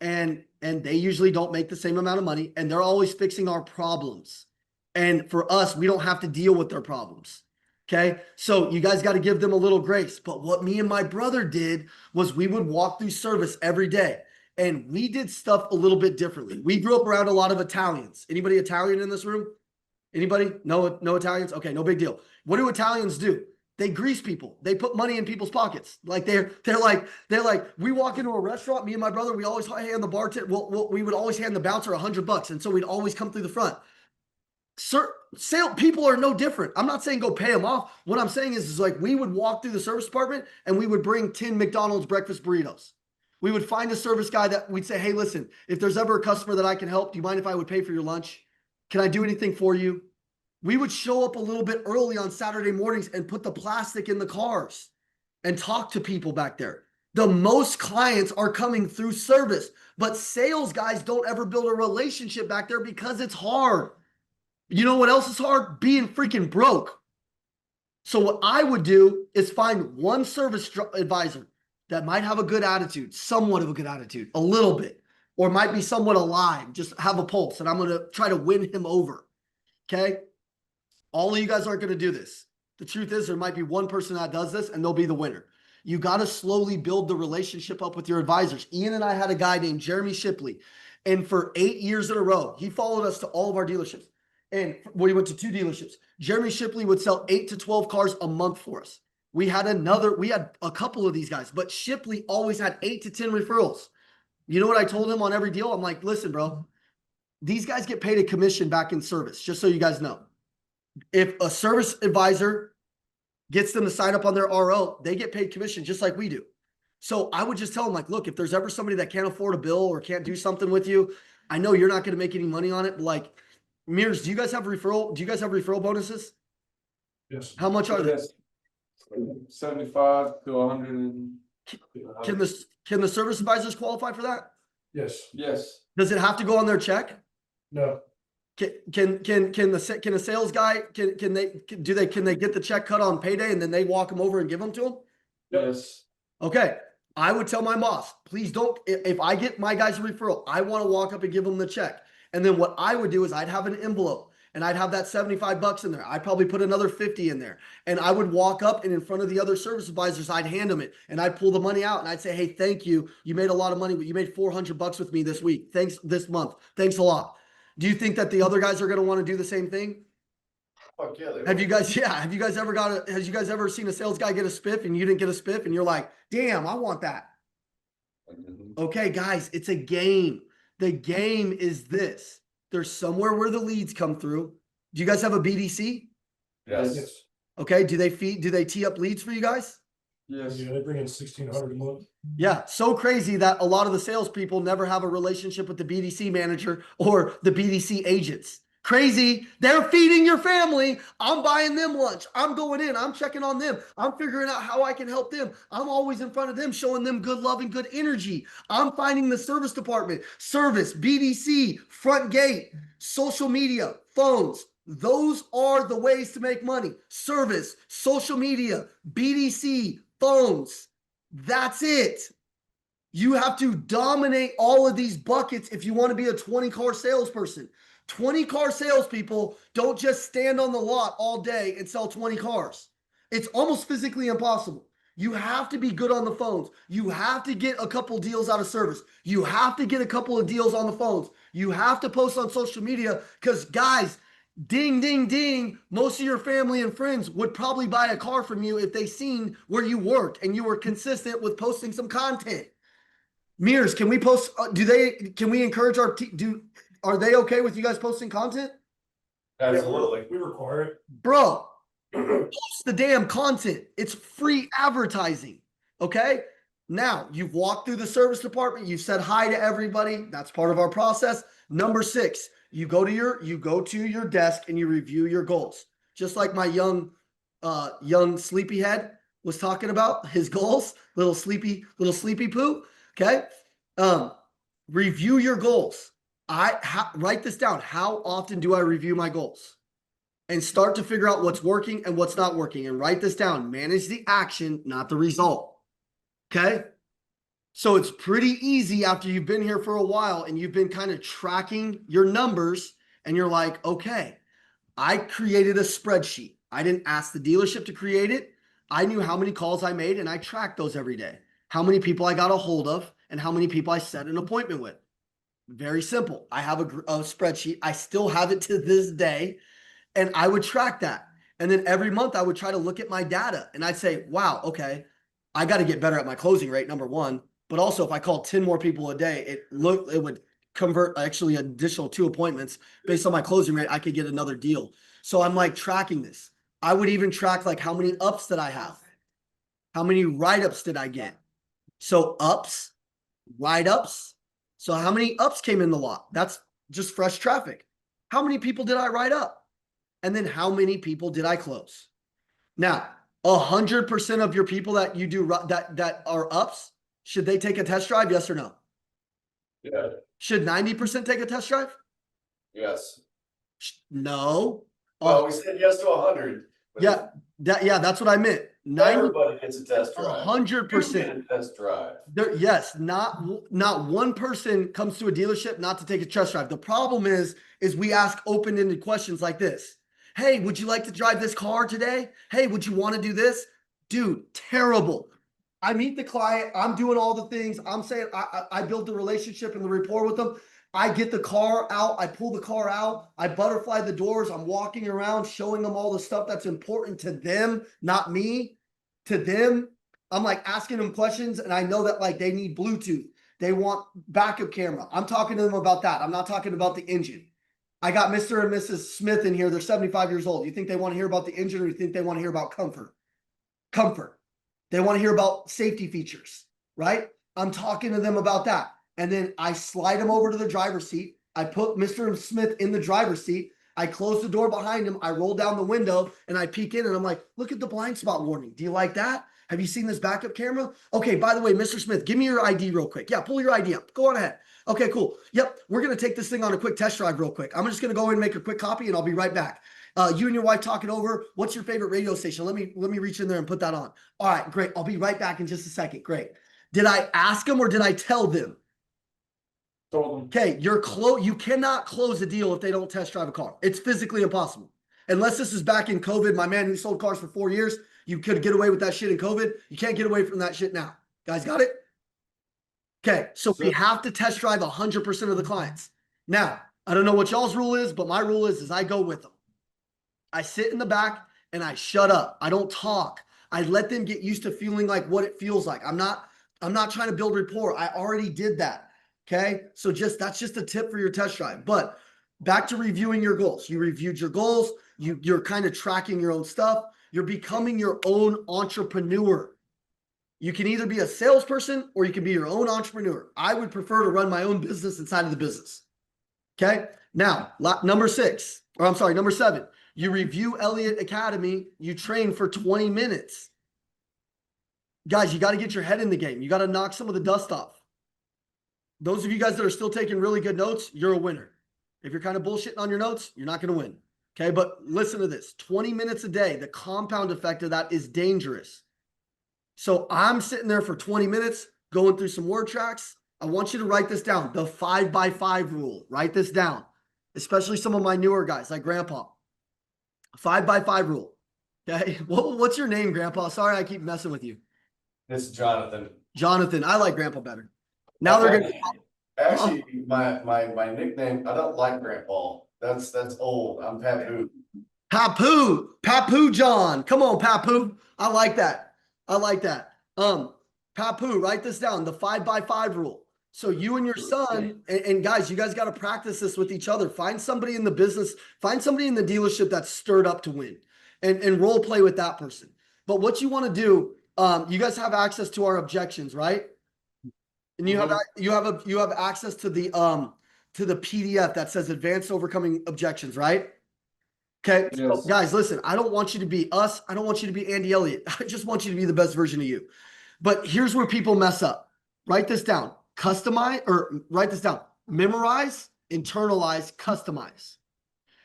and they usually don't make the same amount of money, and they're always fixing our problems. And for us, we don't have to deal with their problems. Okay. So you guys got to give them a little grace. But what me and my brother did was we would walk through service every day, and we did stuff a little bit differently. We grew up around a lot of Italians. Anybody Italian in this room? Anybody? No Italians? Okay, no big deal. What do Italians do? They grease people. They put money in people's pockets. Like they're like, we walk into a restaurant, me and my brother, we always hand the bartender, we would always hand the bouncer $100. And so we'd always come through the front. Sale people are no different. I'm not saying go pay them off. What I'm saying is like we would walk through the service department and we would bring 10 McDonald's breakfast burritos. We would find a service guy that we'd say, hey, listen, if there's ever a customer that I can help, do you mind if I would pay for your lunch? Can I do anything for you? We would show up a little bit early on Saturday mornings and put the plastic in the cars and talk to people back there. The most clients are coming through service, but sales guys don't ever build a relationship back there because it's hard. You know what else is hard? Being freaking broke. So what I would do is find one service advisor that might have a good attitude, somewhat of a good attitude, a little bit, or might be somewhat alive, just have a pulse, and I'm going to try to win him over. Okay? All of you guys aren't going to do this. The truth is there might be one person that does this, and they'll be the winner. You got to slowly build the relationship up with your advisors. Ian and I had a guy named Jeremy Shipley, and for 8 years in a row, he followed us to all of our dealerships. And we went to 2 dealerships. Jeremy Shipley would sell 8 to 12 cars a month for us. We had a couple of these guys, but Shipley always had 8 to 10 referrals. You know what I told him on every deal? I'm like, listen, bro, these guys get paid a commission back in service, just so you guys know. If a service advisor gets them to sign up on their RO, they get paid commission just like we do. So I would just tell them, like, look, if there's ever somebody that can't afford a bill or can't do something with you, I know you're not going to make any money on it, but like, Mears, do you guys have referral bonuses?
Yes.
How much are they?
75 to 100.
Can the service advisors qualify for that?
Yes.
Yes.
Does it have to go on their check?
No.
Can a sales guy can they get the check cut on payday and then they walk them over and give them to them?
Yes.
Okay. I would tell my boss, please don't, if I get my guys a referral, I want to walk up and give them the check. And then what I would do is I'd have an envelope and I'd have that 75 bucks in there. I'd probably put another 50 in there. And I would walk up and in front of the other service advisors, I'd hand them it and I'd pull the money out and I'd say, hey, thank you. You made a lot of money, but you made 400 bucks with me this week. Thanks this month. Thanks a lot. Do you think that the other guys are going to want to do the same thing?
Fuck yeah, they
Have
will.
you guys, yeah. Have you guys ever seen a sales guy get a spiff and you didn't get a spiff and you're like, damn, I want that. Okay, guys, it's a game. The game is this. There's somewhere where the leads come through. Do you guys have a BDC?
Yes.
Okay. Do they tee up leads for you guys?
Yes.
Yeah, they bring in 1,600 a month.
Yeah. So crazy that a lot of the salespeople never have a relationship with the BDC manager or the BDC agents. Crazy. They're feeding your family. I'm buying them lunch. I'm going in. I'm checking on them. I'm figuring out how I can help them. I'm always in front of them, showing them good love and good energy. I'm finding the service department, service, BDC, front gate, social media, phones. Those are the ways to make money. Service, social media, BDC, phones. That's it. You have to dominate all of these buckets if you want to be a 20-car salesperson. 20-car salespeople don't just stand on the lot all day and sell 20 cars. It's almost physically impossible. You have to be good on the phones. You have to get a couple deals out of service. You have to get a couple of deals on the phones. You have to post on social media because, guys, ding, ding, ding, most of your family and friends would probably buy a car from you if they seen where you worked and you were consistent with posting some content. Mears, can we post, can we encourage are they okay with you guys posting content?
Absolutely.
We require it.
Bro, post the damn content. It's free advertising. Okay. Now you've walked through the service department. You've said hi to everybody. That's part of our process. Number 6, you go to your desk and you review your goals. Just like my young sleepyhead was talking about his goals, little sleepy poo. Okay. Review your goals. Write this down. How often do I review my goals? And start to figure out what's working and what's not working. And write this down. Manage the action, not the result. Okay? So it's pretty easy after you've been here for a while and you've been kind of tracking your numbers and you're like, okay, I created a spreadsheet. I didn't ask the dealership to create it. I knew how many calls I made and I tracked those every day. How many people I got a hold of and how many people I set an appointment with. Very simple. I have a spreadsheet. I still have it to this day. And I would track that. And then every month I would try to look at my data and I'd say, wow, okay, I got to get better at my closing rate, number 1. But also if I called 10 more people a day, it would convert actually an additional 2 appointments. Based on my closing rate, I could get another deal. So I'm like tracking this. I would even track like how many ups did I have? How many write-ups did I get? So ups, write-ups. So how many ups came in the lot? That's just fresh traffic. How many people did I write up? And then how many people did I close? Now, 100% of your people that you do that are ups, should they take a test drive? Yes or no?
Yeah.
Should 90% take a test drive?
Yes.
No.
Well, we said yes to 100. but
Yeah, that's what I meant. 90,
Everybody gets a test drive.
100%.
You get a test drive.
Yes, not one person comes to a dealership not to take a test drive. The problem is we ask open-ended questions like this. Hey, would you like to drive this car today? Hey, would you want to do this? Dude, terrible. I meet the client. I'm doing all the things. I'm saying I build the relationship and the rapport with them. I get the car out. I pull the car out. I butterfly the doors. I'm walking around showing them all the stuff that's important to them, not me. To them, I'm like asking them questions and I know that like they need Bluetooth. They want backup camera. I'm talking to them about that. I'm not talking about the engine. I got Mr. and Mrs. Smith in here. They're 75 years old. You think they want to hear about the engine or you think they want to hear about comfort? Comfort. They want to hear about safety features, right? I'm talking to them about that. And then I slide them over to the driver's seat. I put Mr. Smith in the driver's seat. I close the door behind him. I roll down the window and I peek in and I'm like, look at the blind spot warning. Do you like that? Have you seen this backup camera? Okay, by the way, Mr. Smith, give me your ID real quick. Yeah, pull your ID up. Go on ahead. Okay, cool. Yep, we're going to take this thing on a quick test drive real quick. I'm just going to go in and make a quick copy and I'll be right back. You and your wife talk it over. What's your favorite radio station? Let me reach in there and put that on. All right, great. I'll be right back in just a second. Great. Did I ask them or did I tell them?
Told them.
Okay, you cannot close a deal if they don't test drive a car. It's physically impossible. Unless this is back in COVID, my man who sold cars for 4 years, you could get away with that shit in COVID. You can't get away from that shit now. Guys, got it? Okay, so we have to test drive 100% of the clients. Now, I don't know what y'all's rule is, but my rule is I go with them. I sit in the back and I shut up. I don't talk. I let them get used to feeling like what it feels like. I'm not trying to build rapport. I already did that. Okay. So that's just a tip for your test drive. But back to reviewing your goals. You reviewed your goals. You're kind of tracking your own stuff. You're becoming your own entrepreneur. You can either be a salesperson or you can be your own entrepreneur. I would prefer to run my own business inside of the business. Okay. Now, number 7. You review Elliott Academy. You train for 20 minutes. Guys, you got to get your head in the game. You got to knock some of the dust off. Those of you guys that are still taking really good notes, you're a winner. If you're kind of bullshitting on your notes, you're not going to win. Okay, but listen to this. 20 minutes a day, the compound effect of that is dangerous. So I'm sitting there for 20 minutes going through some word tracks. I want you to write this down. The 5x5 rule. Write this down. Especially some of my newer guys like Grandpa. 5x5 rule. Okay. What's your name, Grandpa? Sorry, I keep messing with you.
This is Jonathan.
Jonathan. I like Grandpa better. Now they're gonna
Actually, my nickname, I don't like Grandpa. That's old. I'm Papu.
Papu John. Come on, Papu. I like that. Papu, write this down. The 5x5 rule. So you and your son, and guys, you guys got to practice this with each other. Find somebody in the business, find somebody in the dealership that's stirred up to win and role play with that person. But what you want to do, you guys have access to our objections, right? And you have access to the PDF that says advanced overcoming objections, right? Okay.
Yes.
So guys, listen, I don't want you to be us. I don't want you to be Andy Elliott. I just want you to be the best version of you. But here's where people mess up. Write this down. Write this down. Memorize, internalize, customize.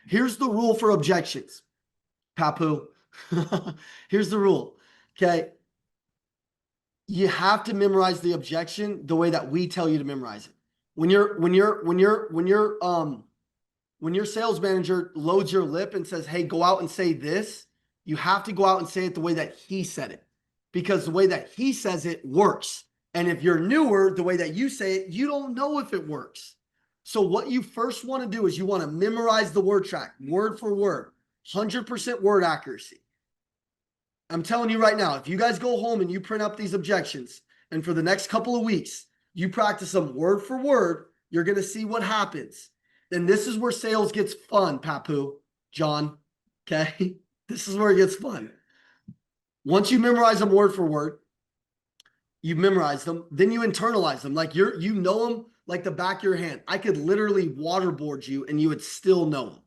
Here's the rule for objections. Papu. Here's the rule. Okay. You have to memorize the objection the way that we tell you to memorize it. When your sales manager loads your lip and says, hey, go out and say this, you have to go out and say it the way that he said it, because the way that he says it works. And if you're newer, the way that you say it, you don't know if it works. So what you first want to do is you want to memorize the word track, word for word, 100% word accuracy. I'm telling you right now, if you guys go home and you print up these objections, and for the next couple of weeks, you practice them word for word, you're going to see what happens. And this is where sales gets fun, Papu, John. Okay. This is where it gets fun. Once you memorize them word for word, you memorize them, then you internalize them. Like you know them like the back of your hand. I could literally waterboard you and you would still know them.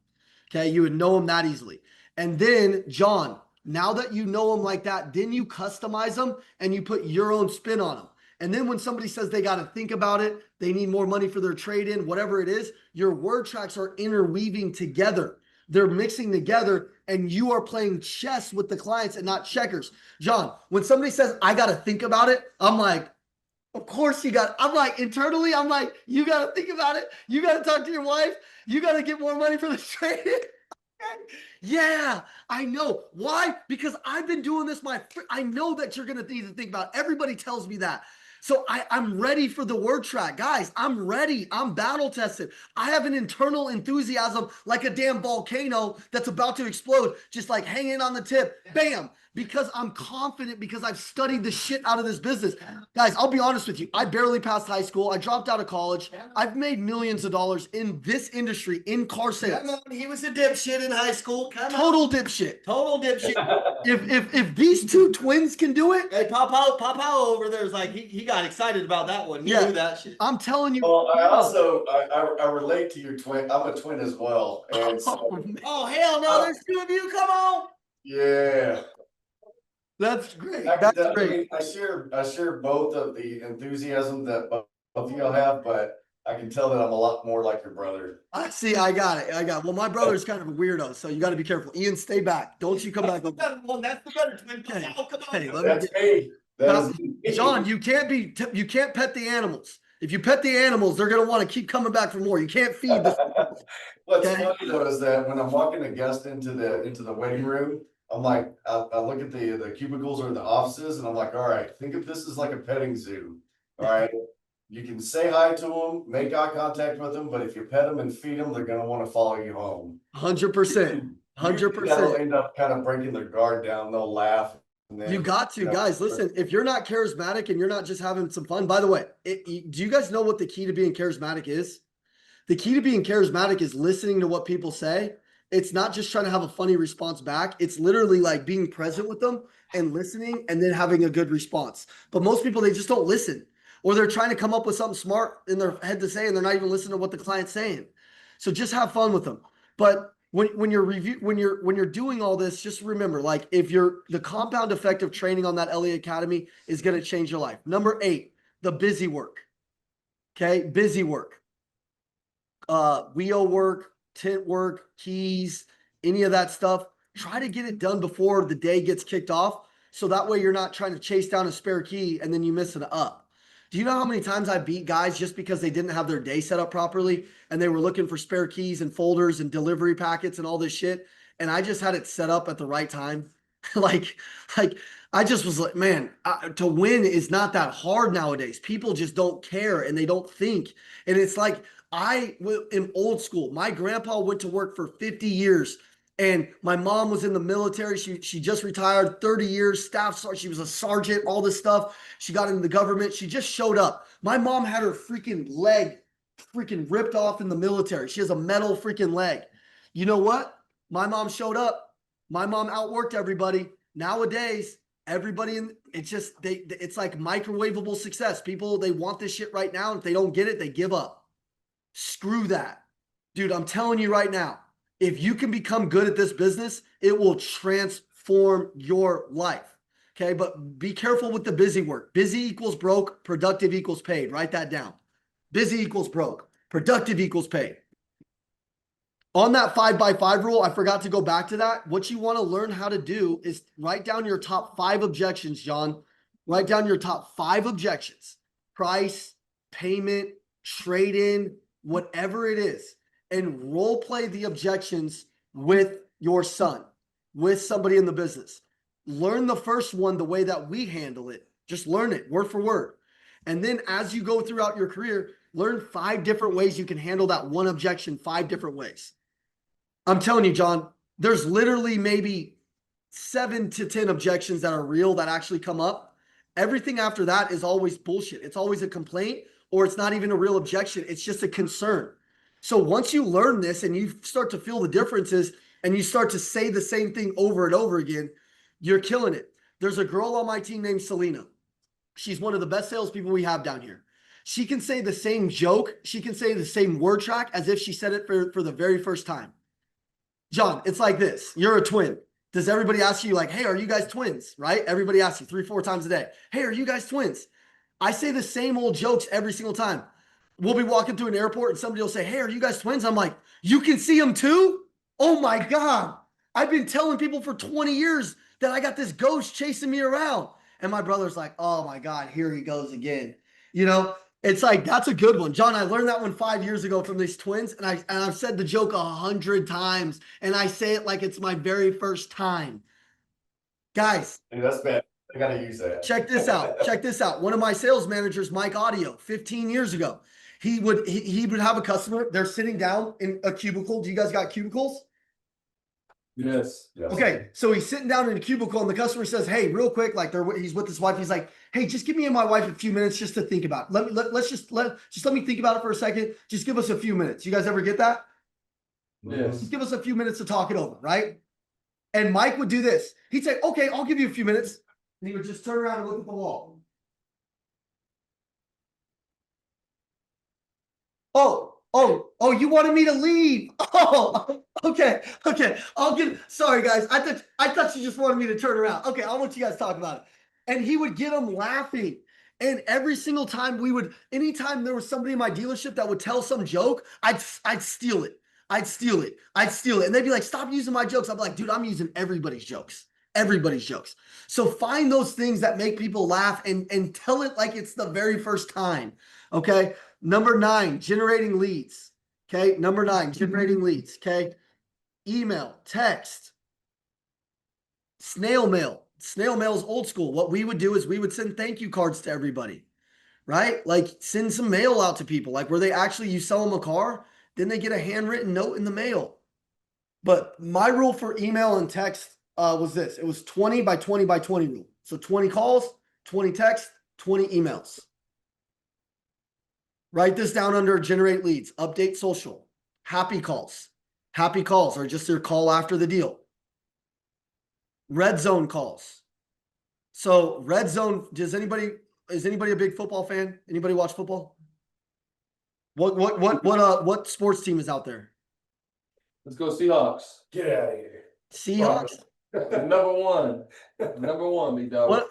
Okay. You would know them that easily. And then, John, now that you know them like that, then you customize them and you put your own spin on them. And then when somebody says they got to think about it, they need more money for their trade-in, whatever it is, your word tracks are interweaving together. They're mixing together and you are playing chess with the clients and not checkers. John, when somebody says, I got to think about it, I'm like, of course you got, I'm like, internally, I'm like, you got to think about it. You got to talk to your wife. You got to get more money for the trade-in. Yeah, I know. Why? Because I've been doing this. I know that you're going to need to think about it. Everybody tells me that. So I'm ready for the word track. Guys, I'm ready. I'm battle tested. I have an internal enthusiasm like a damn volcano that's about to explode, just like hanging on the tip. Bam. Because I'm confident, because I've studied the shit out of this business. Guys, I'll be honest with you. I barely passed high school. I dropped out of college. I've made millions of dollars in this industry, in car sales.
Come on, he was a dipshit in high school.
Total dipshit.
Total dipshit.
If these two twins can do it.
Hey, Papa over there is like, he got excited about that one. He knew that shit.
I'm telling you.
Well, I also, I relate to your twin. I'm a twin as well. And so,
Oh, hell no, there's two of you. Come on.
yeah.
That's great.
I
That's great.
I share both of the enthusiasm that both of y'all have, but I can tell that I'm a lot more like your brother.
I see. I got it. Well, my brother's kind of a weirdo, so you got to be careful. Ian, stay back. Don't you come back.
That's the better twin. Oh, come on.
Okay,
That's me. That is me.
John, you can't pet the animals. If you pet the animals, they're gonna want to keep coming back for more. You can't feed the
What's
Okay.
funny though is that when I'm walking a guest into the waiting room, I'm like, I look at the cubicles or the offices and I'm like, all right, think of this as like a petting zoo. All right. You can say hi to them, make eye contact with them, but if you pet them and feed them, they're gonna want to follow you home.
100%.
Usually that'll
100%.
end up kind of breaking their guard down. They'll laugh. And then,
You got to,
you know,
guys. Listen, if you're not charismatic and you're not just having some fun, by the way, do you guys know what the key to being charismatic is? The key to being charismatic is listening to what people say. It's not just trying to have a funny response back. It's literally like being present with them and listening and then having a good response. But most people, they just don't listen, or they're trying to come up with something smart in their head to say, and they're not even listening to what the client's saying. So just have fun with them. But when you're doing all this, just remember, like, if you're the compound effect of training on that LA Academy is going to change your life. Number 8, the busy work. Okay, busy work. Wheel work, tent work, keys, any of that stuff. Try to get it done before the day gets kicked off. So that way you're not trying to chase down a spare key and then you miss an up. Do you know how many times I beat guys just because they didn't have their day set up properly and they were looking for spare keys and folders and delivery packets and all this shit? And I just had it set up at the right time. like I just was like, man, to win is not that hard nowadays. People just don't care and they don't think. And it's like, I am old school. My grandpa went to work for 50 years and my mom was in the military. She just retired, 30 years, staff sergeant. She was a sergeant, all this stuff. She got into the government. She just showed up. My mom had her freaking leg freaking ripped off in the military. She has a metal freaking leg. You know what? My mom showed up. My mom outworked everybody. Nowadays, everybody it's like microwavable success. People, they want this shit right now. And if they don't get it, they give up. Screw that. Dude, I'm telling you right now, if you can become good at this business, it will transform your life. Okay, but be careful with the busy work. Busy equals broke, productive equals paid. Write that down. Busy equals broke, productive equals paid. On that 5x5 rule, I forgot to go back to that. What you want to learn how to do is write down your top 5 objections, John. Write down your top 5 objections. Price, payment, trade-in, whatever it is, and role play the objections with your son, with somebody in the business. Learn the first one the way that we handle it. Just learn it word for word. And then as you go throughout your career, learn 5 different ways you can handle that one objection 5 different ways. I'm telling you, John, there's literally maybe 7 to 10 objections that are real that actually come up. Everything after that is always bullshit. It's always a complaint, or it's not even a real objection. It's just a concern. So once you learn this and you start to feel the differences and you start to say the same thing over and over again, you're killing it. There's a girl on my team named Selena. She's one of the best salespeople we have down here. She can say the same joke. She can say the same word track as if she said it for the very first time. John, it's like this. You're a twin. Does everybody ask you like, hey, are you guys twins? Right? Everybody asks you 3-4 times a day. Hey, are you guys twins? I say the same old jokes every single time. We'll be walking through an airport and somebody will say, hey, are you guys twins? I'm like, you can see them too? Oh my God. I've been telling people for 20 years that I got this ghost chasing me around. And my brother's like, oh my God, here he goes again. You know, it's like, that's a good one. John, I learned that one 5 years ago from these twins. And I've said the joke 100 times and I say it like it's my very first time. Guys.
Dude, that's bad. I gotta use that.
Check this out. Check this out. One of my sales managers, Mike Audio, 15 years ago, he would have a customer. They're sitting down in a cubicle. Do you guys got cubicles?
Yes.
Okay, so he's sitting down in a cubicle and the customer says, hey, real quick, like he's with his wife. He's like, hey, just give me and my wife a few minutes just to think about it. Let me think about it for a second. Just give us a few minutes. You guys ever get that?
Yes.
Just give us a few minutes to talk it over, right? And Mike would do this. He'd say, okay, I'll give you a few minutes. And he would just turn around and look at the wall. Oh, you wanted me to leave. Oh, okay. Sorry, guys. I thought you just wanted me to turn around. Okay, I'll let you guys talk about it. And he would get them laughing. And every single time anytime there was somebody in my dealership that would tell some joke, I'd steal it. And they'd be like, stop using my jokes. I'm like, dude, I'm using everybody's jokes. everybody's jokes. So find those things that make people laugh and tell it like it's the very first time. Okay. Number 9, generating leads. Okay. Number 9, generating leads. Okay. Email, text, snail mail. Snail mail is old school. What we would do is we would send thank you cards to everybody, right? Like send some mail out to people, like where they actually, you sell them a car, then they get a handwritten note in the mail. But my rule for email and text was this. It was 20 by 20 by 20 rule. So 20 calls, 20 texts, 20 emails. Write this down under generate leads, update social, happy calls. Happy calls are just your call after the deal. Red zone calls. So red zone, is anybody a big football fan? Anybody watch football? What sports team is out there?
Let's go Seahawks.
Get out of here.
Seahawks?
Number one, big dog.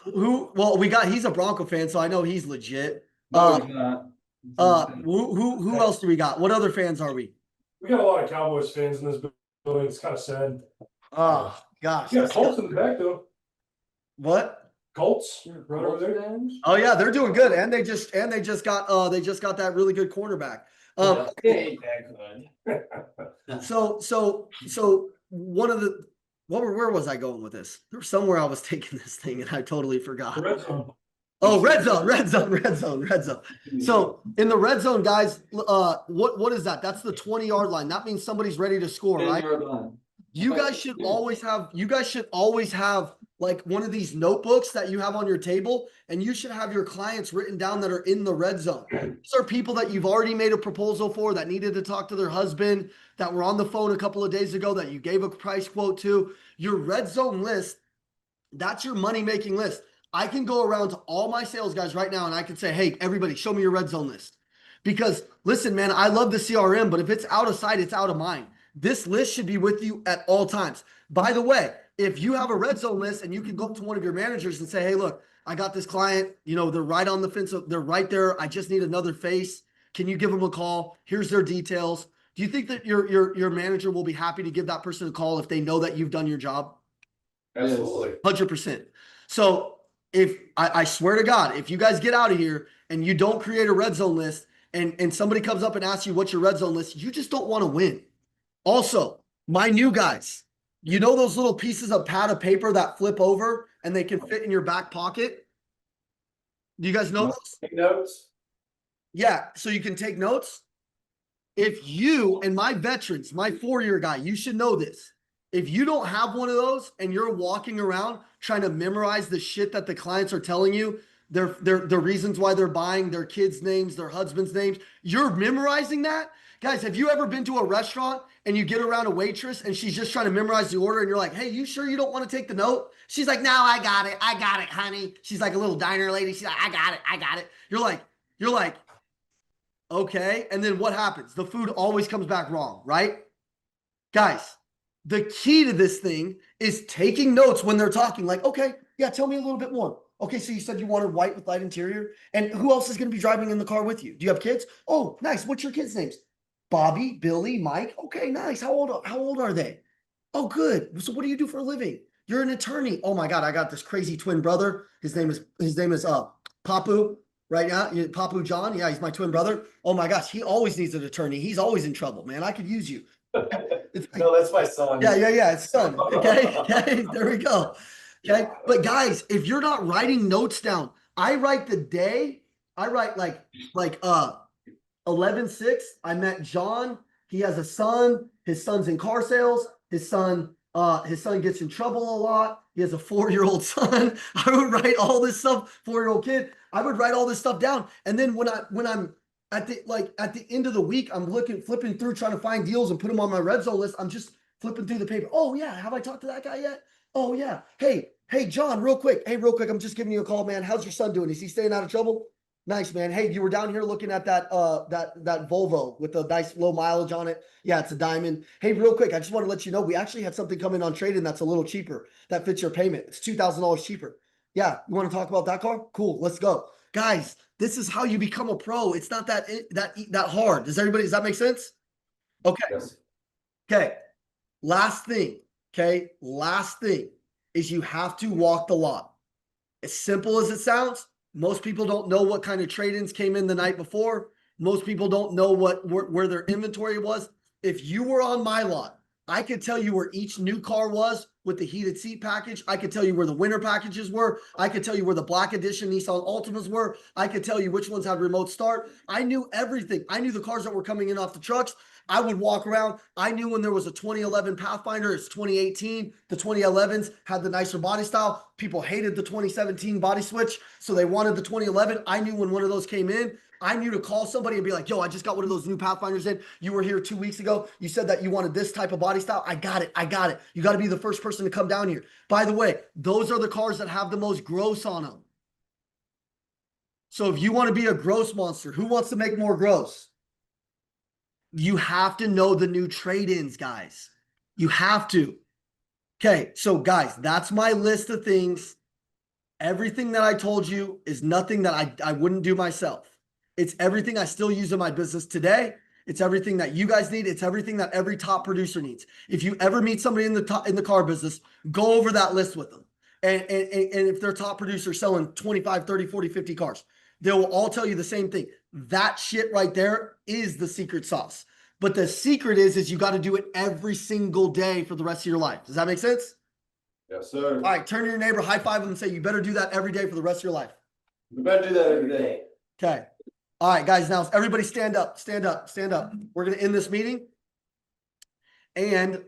Well, he's a Bronco fan, so I know he's legit.
No, he's not.
Who else do we got? What other fans are we?
We got a lot of Cowboys fans in this building. It's kind of sad.
Oh gosh.
You got Colts in the back though.
What?
Colts right over there.
Oh yeah, they're doing good, and they just got that really good cornerback.
Ain't that good.
So one of the where was I going with this? There was somewhere I was taking this thing and I totally forgot.
Red zone.
Oh, red zone. So in the red zone, guys, what is that? That's the 20-yard line. That means somebody's ready to score, right? You guys should always have like one of these notebooks that you have on your table, and you should have your clients written down that are in the red zone. These are people that you've already made a proposal for, that needed to talk to their husband, that were on the phone a couple of days ago, that you gave a price quote to. Your red zone list, that's your money-making list. I can go around to all my sales guys right now and I can say, hey, everybody, show me your red zone list. Because listen, man, I love the CRM, but if it's out of sight, it's out of mind. This list should be with you at all times. By the way, if you have a red zone list and you can go up to one of your managers and say, hey, look, I got this client, they're right on the fence. They're right there. I just need another face. Can you give them a call? Here's their details. Do you think that your manager will be happy to give that person a call if they know that you've done your job?
Absolutely.
100%. So if I swear to God, if you guys get out of here and you don't create a red zone list and somebody comes up and asks you what's your red zone list, you just don't want to win. Also, my new guys, those little pieces of pad of paper that flip over and they can fit in your back pocket? Do you guys know those?
Take notes.
Yeah, so you can take notes. If you and my veterans, my 4-year guy, you should know this. If you don't have one of those and you're walking around trying to memorize the shit that the clients are telling you, the reasons why they're buying, their kids' names, their husband's names, you're memorizing that? Guys, have you ever been to a restaurant and you get around a waitress and she's just trying to memorize the order and you're like, hey, you sure you don't want to take the note? She's like, no, I got it, honey. She's like a little diner lady. She's like, I got it. You're like, okay. And then what happens? The food always comes back wrong, right? Guys, the key to this thing is taking notes when they're talking. Like, okay, yeah, tell me a little bit more. Okay, so you said you wanted white with light interior. And who else is going to be driving in the car with you? Do you have kids? Oh, nice. What's your kids' names? Bobby, Billy, Mike. Okay, nice. How old are they? Oh, good. So what do you do for a living? You're an attorney. Oh my God, I got this crazy twin brother. His name is Papu. Right now, Papu John. Yeah, he's my twin brother. Oh my gosh, he always needs an attorney. He's always in trouble, man. I could use you.
No, that's my son.
Yeah, it's son. Okay, there we go. Okay, but guys, if you're not writing notes down, I write the day. I write like 11/6. I met John. He has a son. His son's in car sales. His son gets in trouble a lot. He has a 4-year-old son. I would write all this stuff. 4-year-old kid. I would write all this stuff down. And then when I'm at the end of the week, I'm flipping through, trying to find deals and put them on my red zone list. I'm just flipping through the paper. Oh yeah. Have I talked to that guy yet? Oh yeah. Hey, John, real quick. I'm just giving you a call, man. How's your son doing? Is he staying out of trouble? Nice, man. Hey, you were down here looking at that Volvo with the nice low mileage on it. Yeah, it's a diamond. Hey, real quick, I just want to let you know we actually had something come in on trade-in that's a little cheaper. That fits your payment. It's $2,000 cheaper. Yeah, you want to talk about that car? Cool, let's go. Guys, this is how you become a pro. It's not that hard. Does that make sense? Okay.
Yes.
Okay. Last thing. is you have to walk the lot. As simple as it sounds, most people don't know what kind of trade-ins came in the night before. Most people don't know where their inventory was. If you were on my lot, I could tell you where each new car was with the heated seat package. I could tell you where the winter packages were. I could tell you where the black edition Nissan Altimas were. I could tell you which ones had remote start. I knew everything. I knew the cars that were coming in off the trucks. I would walk around. I knew when there was a 2011 Pathfinder, it's 2018. The 2011s had the nicer body style. People hated the 2017 body switch, so they wanted the 2011. I knew when one of those came in. I knew to call somebody and be like, yo, I just got one of those new Pathfinders in. You were here 2 weeks ago. You said that you wanted this type of body style. I got it. I got it. You got to be the first person to come down here. By the way, those are the cars that have the most gross on them. So if you want to be a gross monster, who wants to make more gross? You have to know the new trade-ins, guys. You have to. Okay, so guys, that's my list of things. Everything that I told you is nothing that I wouldn't do myself. It's everything I still use in my business today. It's everything that you guys need. It's everything that every top producer needs. If you ever meet somebody in the car business, go over that list with them. And if they're top producer selling 25, 30, 40, 50 cars, they will all tell you the same thing. That shit right there is the secret sauce. But the secret is you got to do it every single day for the rest of your life. Does that make sense?
Yes, sir.
All right, turn to your neighbor, high five them and say, you better do that every day for the rest of your life.
You better do that every day.
Okay. All right, guys, now everybody stand up, stand up, stand up. We're going to end this meeting. And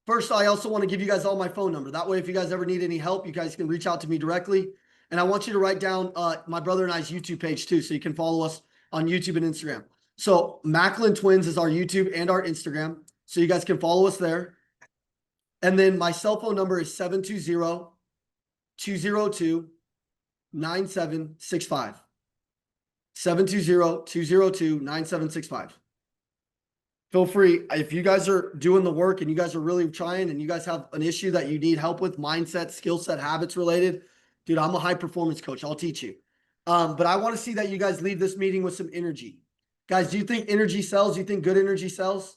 first, I also want to give you guys all my phone number. That way, if you guys ever need any help, you guys can reach out to me directly. And I want you to write down my brother and I's YouTube page too, so you can follow us on YouTube and Instagram. So Macklin Twins is our YouTube and our Instagram. So you guys can follow us there. And then my cell phone number is 720-202-9765. 720-202-9765. Feel free, if you guys are doing the work and you guys are really trying and you guys have an issue that you need help with, mindset, skill set, habits related, dude, I'm a high performance coach. I'll teach you. But I want to see that you guys leave this meeting with some energy. Guys, do you think energy sells? Do you think good energy sells?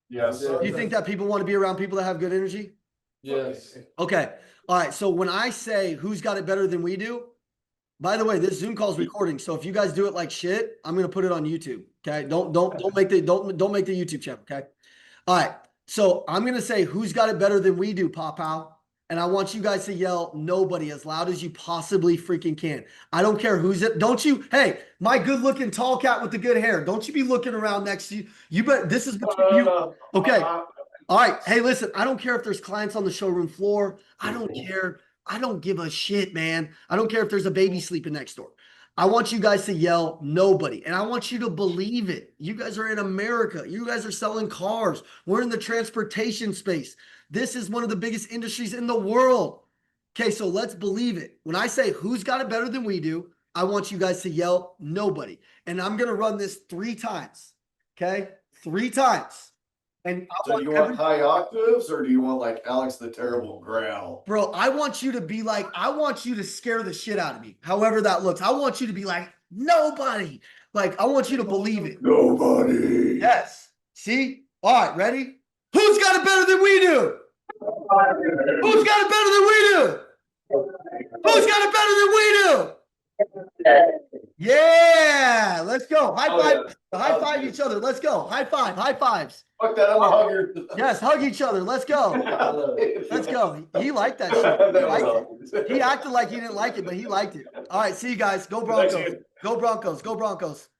Yes.
Do you think that people want to be around people that have good energy?
Yes.
Okay. All right. So when I say who's got it better than we do, by the way, this Zoom call is recording. So if you guys do it like shit, I'm going to put it on YouTube. Okay. Don't make the YouTube channel. Okay. All right. So I'm going to say who's got it better than we do, Pop-Pow. And I want you guys to yell nobody as loud as you possibly freaking can. I don't care who's it. Don't you? Hey, my good looking tall cat with the good hair. Don't you be looking around next to you. You bet this is between you. Okay. All right. Hey, listen, I don't care if there's clients on the showroom floor. I don't care. I don't give a shit, man. I don't care if there's a baby sleeping next door. I want you guys to yell nobody. And I want you to believe it. You guys are in America. You guys are selling cars. We're in the transportation space. This is one of the biggest industries in the world. Okay, so let's believe it. When I say who's got it better than we do, I want you guys to yell nobody. And I'm going to run this 3 times. Okay? 3 times. And
So you want high octaves or do you want like Alex the Terrible growl?
Bro, I want you to be like, I want you to scare the shit out of me. However that looks. I want you to be like, nobody. Like, I want you to believe it.
Nobody.
Yes. See? All right, ready? Who's got it better than we do? Who's got it better than we do? Who's got it better than we do? Yeah, let's go. High five. High five each other. Let's go. High five. High fives.
Fuck that, I'm a hugger.
Yes, hug each other. Let's go. Let's go. He liked that shit. He liked it. He acted like he didn't like it, but he liked it. All right, see you guys. Go Broncos. Go Broncos. Go Broncos.